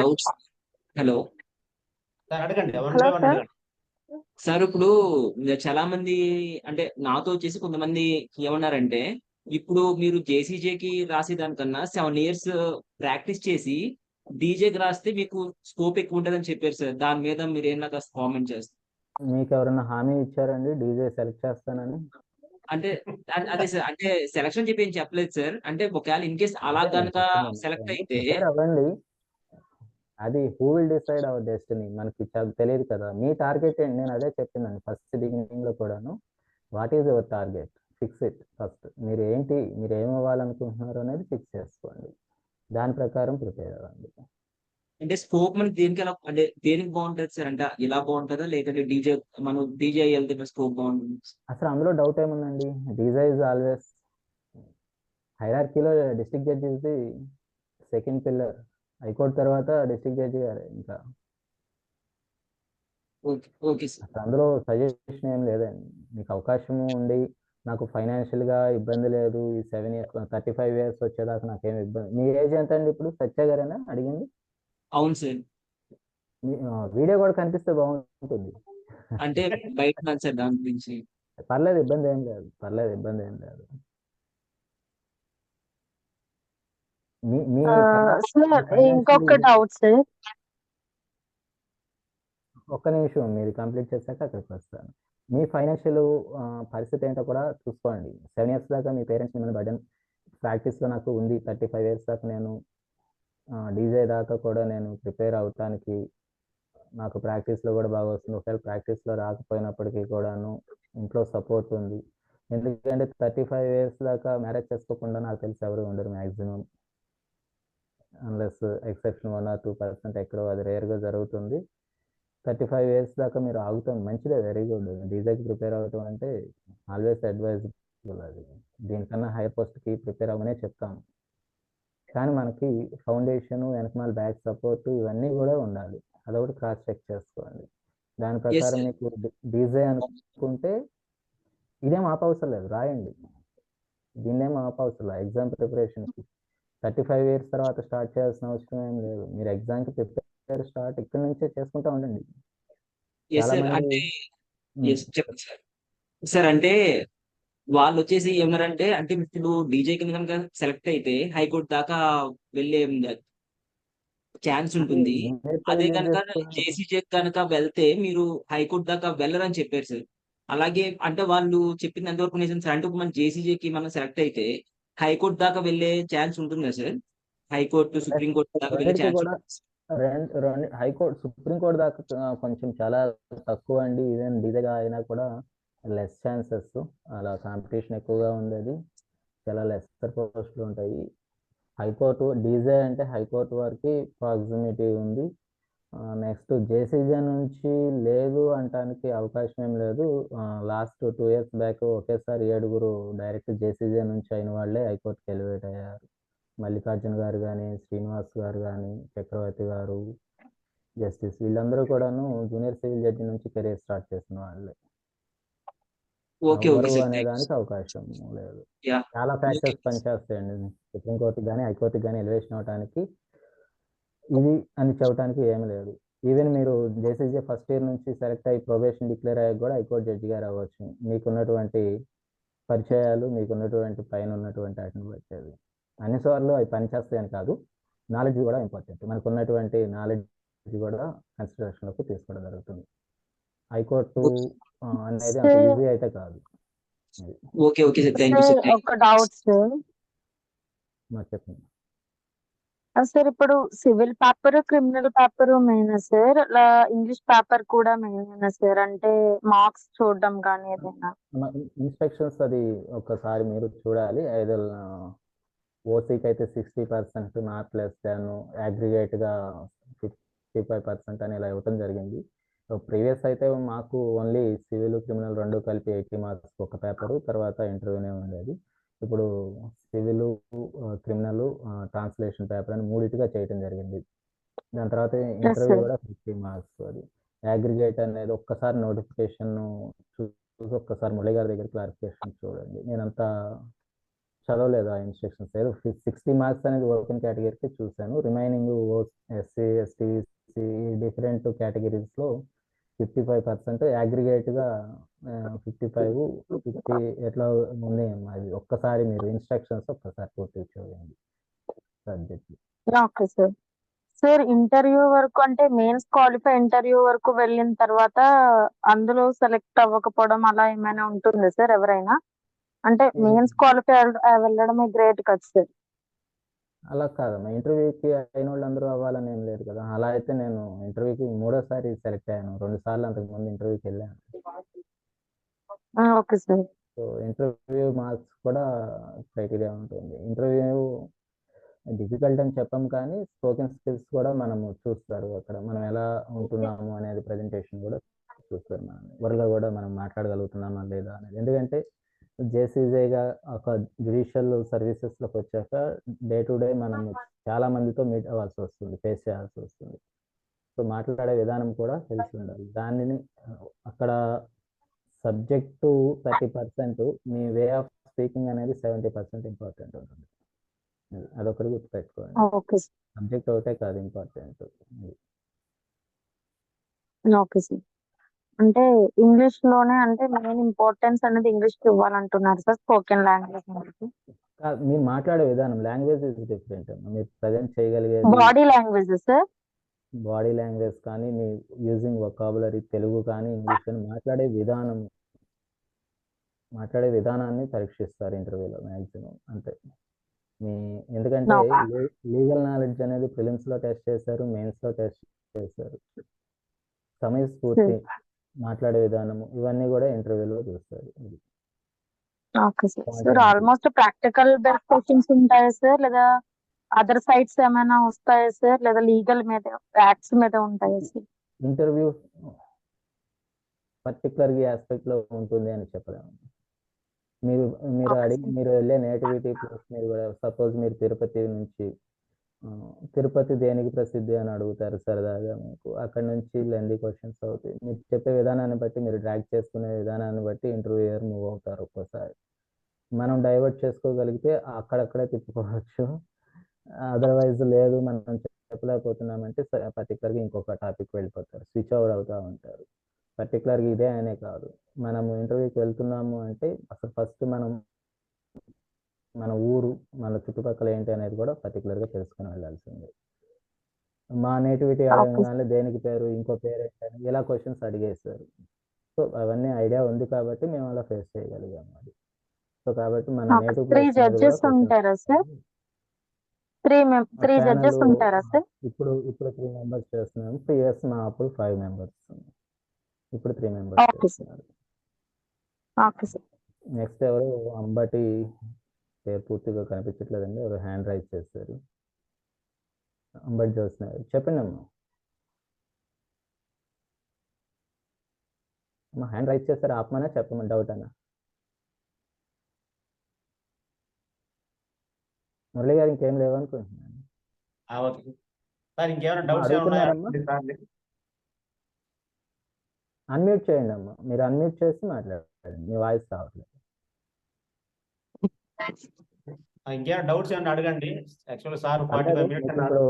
డౌట్స్. హలో సార్ అడగండి. సార్ ఇప్పుడు చాలా మంది అంటే నాతో వచ్చేసి కొంతమంది ఏమన్నారంటే, ఇప్పుడు మీరు జేసీజేకి రాసేదానికన్నా 7 years ప్రాక్టీస్ చేసి డీజేకి రాస్తే మీకు స్కోప్ ఎక్కువ ఉంటుందని చెప్పారు సార్. దాని మీద మీరు ఏమన్నా కాస్త కామెంట్ చేస్తారు? మీకు ఎవరైనా హామీ ఇచ్చారండి డీజే సెలెక్ట్ చేస్తానని? అంటే అదే సార్, అంటే సెలక్షన్ చెప్పి ఏం చెప్పలేదు సార్. అంటే ఒకవేళ ఇన్ కేస్ అలా అదే నేను గనక చెప్తున్నాను. సెలెక్ట్ మీరు అయితే ప్రిపేర్ అవ్వండి. అది who will decide our destiny మనకి తెలియదు కదా. మీ టార్గెట్ ఏంటి? నేను అదే చెప్తున్నాను ఫస్ట్ బిగినింగ్ లో కూడాను. What is your target? Fix it first. మీరు ఏంటి, మీరు ఏం అవ్వాలనుకుంటున్నారు అనేది ఫిక్స్ చేసుకోండి. దాని ప్రకారం ప్రిపేర్ అవ్వండి. అంటే స్కోప్ మనకి దేనికి ఎలా, అంటే దేనికి బాగుంటది సార్? అంటే ఇలా బాగుంటుందా, లేదంటే డీజే, మనం డీజే వెళ్తే స్కోప్ బాగుంటుంది? అసలు అందులో డౌట్ ఏముందండి? డీజే ఇస్ ఆల్వేస్ హైరార్కీలో district judge is the second pillar. High court తర్వాత డిస్ట్రిక్ట్ జడ్జి గారే. ఇంకా ఓకే ఓకే సార్. అసలు అందులో సజెషన్ ఏం లేదండి. మీకు అవకాశం ఉండి నాకు ఫైనాన్షియల్గా ఇబ్బంది లేదు, ఈ 7 years 35 years వచ్చేదాకా నాకేం ఇబ్బంది. మీ ఏజ్ ఎంత అండి ఇప్పుడు? సత్య గారేనా అడిగింది? అవును సార్. వీడియో కూడా కనిపిస్తే బాగుంటుంది. అంటే బయట ఉన్నాను సార్ దాని గురించి. పర్లేదు, ఇబ్బంది ఏం లేదు. పర్లేదు, ఇబ్బంది ఏం లేదు. మీ మీ సార్ ఇంకొక డౌట్ సార్. ఒక్క నిమిషం, మీరు కంప్లీట్ చేశాక అక్కడికి వస్తాను. మీ ఫైనాన్షియల్ పరిస్థితి ఏంటో కూడా చూసుకోండి. 7 years దాకా మీ పేరెంట్స్ మిమ్మల్ని బర్డెన్, ప్రాక్టీస్లో నాకు ఉంది 35 years దాకా నేను డీజే దాకా కూడా నేను ప్రిపేర్ అవటానికి నాకు ప్రాక్టీస్లో కూడా బాగా వస్తుంది. ఒకవేళ ప్రాక్టీస్లో రాకపోయినప్పటికీ కూడాను ఇంట్లో సపోర్ట్ ఉంది. ఎందుకంటే 35 years దాకా మ్యారేజ్ చేసుకోకుండా నాకు తెలిసి ఎవరు ఉండరు మ్యాక్సిమం, అన్లెస్ ఎక్సెప్షన్ 1 or 2% ఎక్కడో, అది రేర్గా జరుగుతుంది. 35 years దాకా మీరు ఆగుతాం, మంచిదే, వెరీ గుడ్. డీజేకి ప్రిపేర్ అవ్వటం అంటే ఆల్వేస్ అడ్వైజబుల్. అది దీనికన్నా హైయర్ పోస్ట్కి ప్రిపేర్ అవ్వమనే చెప్తాం. కానీ మనకి ఫౌండేషన్, వెనకమాల బ్యాక్ సపోర్ట్ ఇవన్నీ కూడా ఉండాలి. అదొకటి క్రాస్ చెక్ చేసుకోండి. దాని ప్రకారం sir. మీకు డీజే అనుకుంటే ఇదేం ఆపవసరం లేదు, రాయండి. దీన్నేం ఆపవసరం లేదు. ఎగ్జామ్ ప్రిపరేషన్కి 35 years తర్వాత స్టార్ట్ చేయాల్సిన అవసరం ఏం లేదు. మీరు ఎగ్జామ్కి ప్రిపేర్ స్టార్ట్ ఇక్కడ నుంచే చేసుకుంటూ ఉండండి. Yes, చాలా sir. మంది అంటే చెప్పండి సార్. సార్ అంటే వాళ్ళు వచ్చేసి ఏమన్నారంటే, అంటే ఇప్పుడు డీజే కింద కనుక సెలెక్ట్ అయితే హైకోర్టు దాకా వెళ్ళే ఛాన్స్ ఉంటుంది. అదే కనుక జేసీజే కనుక వెళ్తే మీరు హైకోర్టు దాకా వెళ్ళరని చెప్పారు సార్. అలాగే అంటే వాళ్ళు చెప్పింది ఎంతవరకు నిజం సార్? అంటే ఇప్పుడు మన జేసీజేకి మనం సెలెక్ట్ అయితే హైకోర్టు దాకా వెళ్ళే ఛాన్స్ ఉంటుందా సార్? హైకోర్టు, సుప్రీంకోర్టు దాకా వెళ్ళే రెండింటికి ఛాన్స్ కూడా రెండు హైకోర్టు, సుప్రీంకోర్టు దాకా కొంచెం చాలా తక్కువ అండి. ఈవెన్ డీజేగా అయినా కూడా లెస్ ఛాన్సెస్. అలా కాంపిటీషన్ ఎక్కువగా ఉండేది, చాలా లెస్సర్ పోస్టులు ఉంటాయి. హైకోర్టు డీజే అంటే హైకోర్టు వరకు ప్రాక్సిమిటీ ఉంది. నెక్స్ట్ జేసీజే నుంచి లేదు అంటానికి అవకాశం ఏం లేదు. లాస్ట్ 2 years బ్యాక్ ఒకేసారి 7 డైరెక్ట్ జేసీజే నుంచి అయిన వాళ్ళే హైకోర్టుకి ఎలివేట్ అయ్యారు. మల్లికార్జున గారు కానీ, శ్రీనివాస్ గారు కానీ, చక్రవర్తి గారు, జస్టిస్, వీళ్ళందరూ కూడాను జూనియర్ సివిల్ జడ్జి నుంచి కెరీర్ స్టార్ట్ చేసిన వాళ్ళే. ఓకే ఎవరు సార్. అనేదానికి అవకాశం లేదు. యా చాలా ఫ్యాక్టర్స్ పనిచేస్తాయండి సుప్రీంకోర్టుకి కానీ హైకోర్టుకి కానీ ఎలివేషన్ అవడానికి. ఇది అని చెప్పడానికి ఏమీ లేదు. ఈవెన్ మీరు జేసీజే ఫస్ట్ ఇయర్ నుంచి సెలెక్ట్ అయ్యి ప్రొబేషన్ డిక్లేర్ అయ్యాక కూడా హైకోర్టు జడ్జి గారు అవ్వచ్చు. మీకున్నటువంటి పరిచయాలు, మీకున్నటువంటి పైన ఉన్నటువంటి వాటిని బట్టి. అది అన్ని సార్లు అవి పనిచేస్తాయని కాదు, నాలెడ్జ్ కూడా ఇంపార్టెంట్. మనకు ఉన్నటువంటి నాలెడ్జ్ కూడా కన్సిడరేషన్లోకి తీసుకోవడం జరుగుతుంది. హైకోర్టు అనేది అంత ఈజీ అయితే కాదు. Okay okay sir, thank you sir. ఒక డౌట్ సార్. మరి చెప్పండి. సార్ ఇప్పుడు civil paper, criminal paper main sir, English paper కూడా మెయిన్ సార్? అంటే మార్క్స్ చూడడం కానీ ఏదైనా ఇన్స్పెక్షన్స్ అది ఒకసారి మీరు చూడాలి. ఏదో ఓసీకి అయితే 60%, నాట్ లెస్ దాన్, అగ్రిగేట్గా 55% అని ఇలా ఇవ్వటం జరిగింది. ప్రీవియస్ అయితే మాకు ఓన్లీ సివిల్, క్రిమినల్ రెండు కలిపి 80 marks ఒక పేపరు, తర్వాత ఇంటర్వ్యూనే ఉండేది. ఇప్పుడు సివిల్, క్రిమినల్, ట్రాన్స్లేషన్ పేపర్ అని మూడింటిగా చేయటం జరిగింది. దాని తర్వాత ఇంటర్వ్యూ కూడా 50 marks. అది అగ్రిగేట్ అనేది ఒక్కసారి నోటిఫికేషన్ చూసి ఒక్కసారి మురళి గారి దగ్గర క్లారిఫికేషన్ చూడండి. నేనంతా చదవలేదు ఆ ఇన్స్ట్రక్షన్స్. ఏదో 60 marks అనేది ఓపెన్ కేటగిరీకి చూశాను. రిమైనింగ్ ఎస్సీ, ఎస్టీ, డిఫరెంట్ కేటగిరీస్లో 55%, అగ్రిగేట్గా 55, 50 ఎట్లా ఉంది. అది ఒక్కసారి మీరు ఇన్స్ట్రక్షన్స్ ఒక్కసారి పూర్తి చూడండి subject. Okay sir. Sir interview వరకు అంటే మెయిన్స్ క్వాలిఫై ఇంటర్వ్యూ వరకు వెళ్ళిన తర్వాత అందులో సెలెక్ట్ అవ్వకపోవడం అలా ఏమైనా ఉంటుందా సార్ ఎవరైనా? అంటే మెయిన్స్ క్వాలిఫై వెళ్ళడమే గ్రేట్ కదా సార్. అలా కాదమ్మా, ఇంటర్వ్యూకి అయిన వాళ్ళు అందరూ అవ్వాలని ఏం లేదు కదా. అలా అయితే నేను ఇంటర్వ్యూకి 3వ సారి సెలెక్ట్ అయ్యాను, 2 సార్లు అంతకుముందు ఇంటర్వ్యూకి వెళ్ళాను. Okay sir. So interview marks కూడా క్రైటీరియా ఉంటుంది. ఇంటర్వ్యూ డిఫికల్ట్ అని చెప్పం, కానీ స్పోకెన్ స్కిల్స్ కూడా మనము చూస్తారు అక్కడ. మనం ఎలా ఉంటున్నాము అనేది ప్రజెంటేషన్ కూడా చూస్తారు. మనం ఎవరిలో కూడా మనం మాట్లాడగలుగుతున్నామా లేదా అనేది. ఎందుకంటే జేసీజేగా ఒక జ్యుడిషియల్ సర్వీసెస్లోకి వచ్చాక డే టు డే మనము చాలా మందితో మీట్ అవ్వాల్సి వస్తుంది, ఫేస్ చేయాల్సి వస్తుంది. సో మాట్లాడే విధానం కూడా తెలిసి ఉండాలి. దానిని అక్కడ subject 30%, me way of speaking అనేది 70% ఇంపార్టెంట్ ఉంటుంది. అదొకటి గుర్తుపెట్టుకోండి. Okay sir. సబ్జెక్ట్ ఒకటే కాదు ఇంపార్టెంట్. Okay sir. అంటే ఇంగ్లీష్ లోనే అంటే మెయిన్ ఇంపార్టెన్స్ అనేది ఇంగ్లీష్ కి ఇవ్వాలంటున్నారు సార్ స్పోకెన్ లాంగ్వేజ్ అనేది. మీరు మాట్లాడే విధానం, లాంగ్వేజ్ ఇస్ డిఫరెంట్. మీరు ప్రజెంట్ చేయగలిగేది body language sir. Body language కానీ, మీ యూజింగ్ వొకాబులరీ, తెలుగు కానీ ఇంగ్లీష్ కానీ, మాట్లాడే విధానాన్ని పరీక్షిస్తారు ఇంటర్వ్యూలో మ్యాక్సిమం. అంతే. ఎందుకంటే లీగల్ నాలెడ్జ్ అనేది ప్రిలిమ్స్లో టెస్ట్ చేశారు, మెయిన్స్లో టెస్ట్ చేశారు. సమయస్ఫూర్తి, మాట్లాడే విధానము, ఇవన్నీ కూడా ఇంటర్వ్యూలో చూస్తారు. Okay sir. Sir almost practical based questions ఉంటాయా సార్, లేదా అదర్ సైట్స్ ఏమైనా వస్తాయా సార్, లేదా లీగల్ మీద యాక్ట్స్ మీద ఉంటాయా సార్? ఇంటర్వ్యూ పర్టికులర్ ఆస్పెక్ట్ లో ఉంటుంది అని చెప్పలేము. మీరు వెళ్ళే నేటివిటీ ప్లస్ మీరు కూడా సపోజ్ మీరు తిరుపతి దేనికి ప్రసిద్ధి అని అడుగుతారు సరదాగా మీకు. అక్కడ నుంచి లెందీ క్వశ్చన్స్ అవుతాయి. మీరు చెప్పే విధానాన్ని బట్టి, మీరు డ్రాగ్ చేసుకునే విధానాన్ని బట్టి ఇంటర్వ్యూయర్ మూవ్ అవుతారు. ఒక్కోసారి మనం డైవర్ట్ చేసుకోగలిగితే అక్కడక్కడే తిప్పుకోవచ్చు. అదర్వైజ్ లేదు, మనం చెప్పలేకపోతున్నామంటే పర్టికులర్గా ఇంకొక టాపిక్ వెళ్ళిపోతారు, స్విచ్ ఓవర్ అవుతూ ఉంటారు. పర్టికులర్గా ఇదే అనే కాదు, మనము ఇంటర్వ్యూకి వెళ్తున్నాము అంటే అసలు ఫస్ట్ మన ఊరు, మన చుట్టుపక్కల ఏంటి అనేది కూడా పర్టికులర్గా తెలుసుకొని వెళ్ళాల్సిందే. మా నేటివిటీ అడగగానే దేనికి పేరు, ఇంకో పేరు ఏంటని ఇలా క్వశ్చన్స్ అడిగేస్తారు. సో అవన్నీ ఐడియా ఉంది కాబట్టి మేము అలా ఫేస్ చేయగలిగాము. అది సో కాబట్టి మన నేటివ్ ప్లేస్ ఇప్పుడు 3 జడ్జెస్ ఉంటారా సార్? ఇప్పుడు 3 మెంబర్స్ చేస్తున్నాము. ప్రీవియస్ మా అప్పుడు 5 మెంబర్స్, ఇప్పుడు 3 మెంబర్స్ చేస్తున్నారు. నెక్స్ట్ ఎవరు అంబటి, పేరు పూర్తిగా కనిపించట్లేదండి, ఎవరు హ్యాండ్ రైజ్ చేస్తారు. అంబటి చూస్తున్నారు, చెప్పండి అమ్మా. హ్యాండ్ రైజ్ చేస్తారు, ఆపమన్నా చెప్పమని డౌట్ అన్నా. మురళి గారు ఇంకేం లేవనుకుంటున్నాను. అన్మ్యూట్ చేయండి అమ్మా, మీరు అన్మ్యూట్ చేసి మాట్లాడండి, మీ వాయిస్ రావట్లేదు. ఇంకేమైనా డౌట్స్ ఏమన్నా అడగండి. యాక్చువల్లీ సార్ 45 మినిట్స్ ఇప్పుడు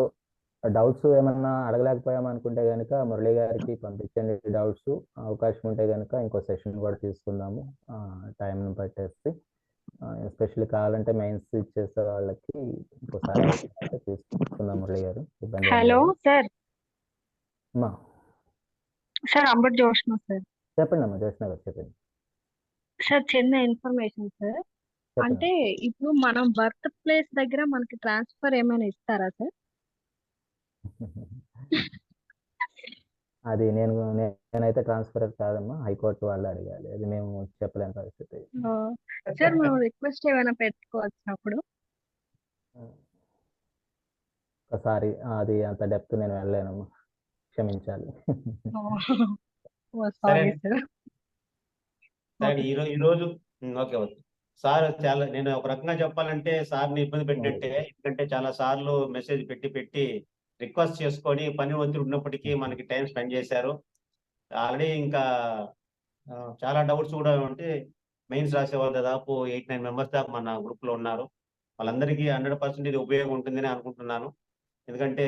డౌట్స్ ఏమన్నా అడగలేకపోయాం అనుకుంటే కనుక మురళి గారికి పంపించండి డౌట్స్. అవకాశం ఉంటే కనుక ఇంకో సెషన్ కూడా తీసుకుందాము టైంని పట్టేసి. ఎస్పెషల్లీ కావాలంటే మెయిన్స్ ఇచ్చేసే వాళ్ళకి ఇంకోసారి తీసుకుందాం మురళి గారు. Hello sir. అమ్మా సార్ అంబటి జోష్న సార్. చెప్పండి అమ్మా, జోష్న గారు చెప్పండి. సార్ చిన్న ఇన్ఫర్మేషన్ సార్. అంటే ఇప్పుడు మనం బర్త్ ప్లేస్ దగ్గర మనకి ట్రాన్స్ఫర్ ఏమైనా ఇస్తారా సార్? అది నేనైతే ట్రాన్స్ఫర్ కాదమ్మా, హైకోర్టు వాళ్ళు అడగాలి, అది మేము చెప్పలేని పరిస్థితి. సార్ మనం రిక్వెస్ట్ ఏమైనా పెట్టుకోవచ్చినప్పుడు ఒకసారి అది అంత డెప్త్ నేను వెళ్ళలేనమ్మా, క్షమించాలి. ఈరోజు ఓకే ఓకే సార్, చాలా నేను ఒక రకంగా చెప్పాలంటే సార్ని ఇబ్బంది పెట్టినట్టే. ఎందుకంటే చాలా సార్లు మెసేజ్ పెట్టి రిక్వెస్ట్ చేసుకొని పని ఒత్తిడి ఉన్నప్పటికీ మనకి టైం స్పెండ్ చేశారు. ఆల్రెడీ ఇంకా చాలా డౌట్స్ కూడా ఉంటే మెయిన్స్ రాసే వాళ్ళు దాదాపు 8-9 మెంబర్స్ దాకా మన గ్రూప్ లో ఉన్నారు. వాళ్ళందరికీ 100% ఇది ఉపయోగం ఉంటుందని అనుకుంటున్నాను. ఎందుకంటే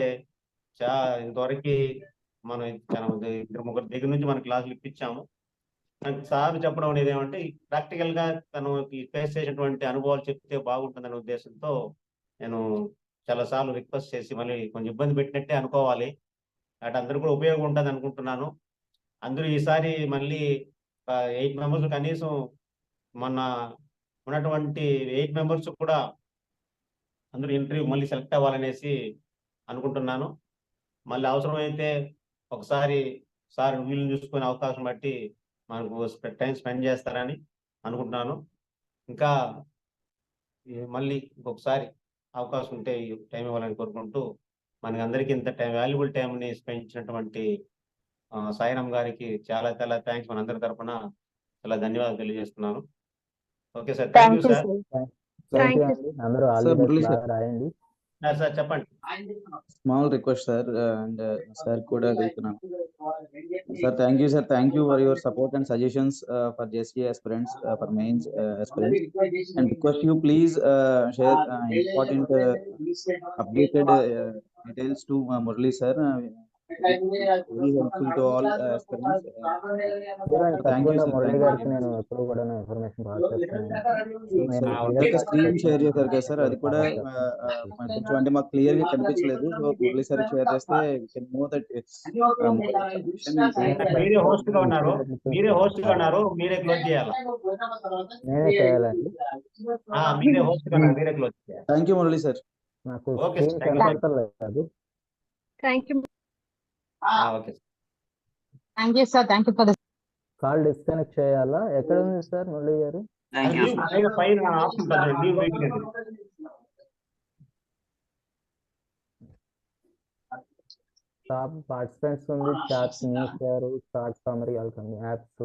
ఇంతవరకు మనం చాలా 2-3 దగ్గర నుంచి మన క్లాసులు ఇప్పించాము. సార్ చెప్పడం అనేది ఏమంటే ప్రాక్టికల్ గా తను ఫేస్ చేసినటువంటి అనుభవాలు చెప్తే బాగుంటుందనే ఉద్దేశంతో నేను చాలా సార్లు రిక్వెస్ట్ చేసి మళ్ళీ కొంచెం ఇబ్బంది పెట్టినట్టే అనుకోవాలి. అటు అందరూ కూడా ఉపయోగం ఉంటుంది అనుకుంటున్నాను. అందరూ ఈసారి మళ్ళీ 8 మెంబర్స్ కనీసం మొన్న ఉన్నటువంటి 8 మెంబర్స్ కూడా అందరూ ఇంటర్వ్యూ మళ్ళీ సెలెక్ట్ అవ్వాలనేసి అనుకుంటున్నాను. మళ్ళీ అవసరమైతే ఒకసారి సార్ వీళ్ళని చూసుకునే అవకాశం బట్టి మనకు టైం స్పెండ్ చేస్తారని అనుకుంటున్నాను. ఇంకా మళ్ళీ ఇంకొకసారి అవకాశం ఉంటే టైం ఇవ్వాలని కోరుకుంటూ మనకి అందరికీ ఇంత వాల్యుబుల్ టైంని స్పెండ్ చేసినటువంటి సాయిరామ్ గారికి చాలా చాలా థ్యాంక్స్ మనందరి తరఫున చాలా ధన్యవాదాలు తెలియజేస్తున్నాను. Okay sir, thank you sir. Thank you అండి. అందరూ ఆల్ ది బెస్ట్ బాగా రాయండి. సార్ చెప్పండి. Small request sir, and sir కూడా అడుగుతున్నాను sir. Thank you sir, thank you for your support and suggestions for JCA aspirants, for mains aspirants, and request you please share important updated details to Murali sir. Very helpful to all aspirants. Thank you sir. Murali గారికి నేను ఎప్పుడు కూడా ఇన్ఫర్మేషన్ పాస్ చేస్తాను. స్క్రీన్ షేర్ చేశారు కదా సార్, అది కూడా కొంచెం అంటే మాకు క్లియర్ గా కనిపించలేదు. సో మురళి సార్ షేర్ చేస్తే మీరే హోస్ట్ గా ఉన్నారు, మీరే క్లోజ్ చేయాలి. నేనే చేయాలండి. మీరే హోస్ట్ గా ఉన్నారు, మీరే క్లోజ్ చేయాలి. Thank you Murali sir. నాకు స్క్రీన్ కనపడలేదు. Thank you. Okay thank you sir, thank you for call disconnect చేయాలా? ఎక్కడ ఉంది సార్ మురళి గారు? పైన ఆప్షన్ టాప్ పార్టిసిపెంట్స్ ఉంది, chat news, chat summary, apps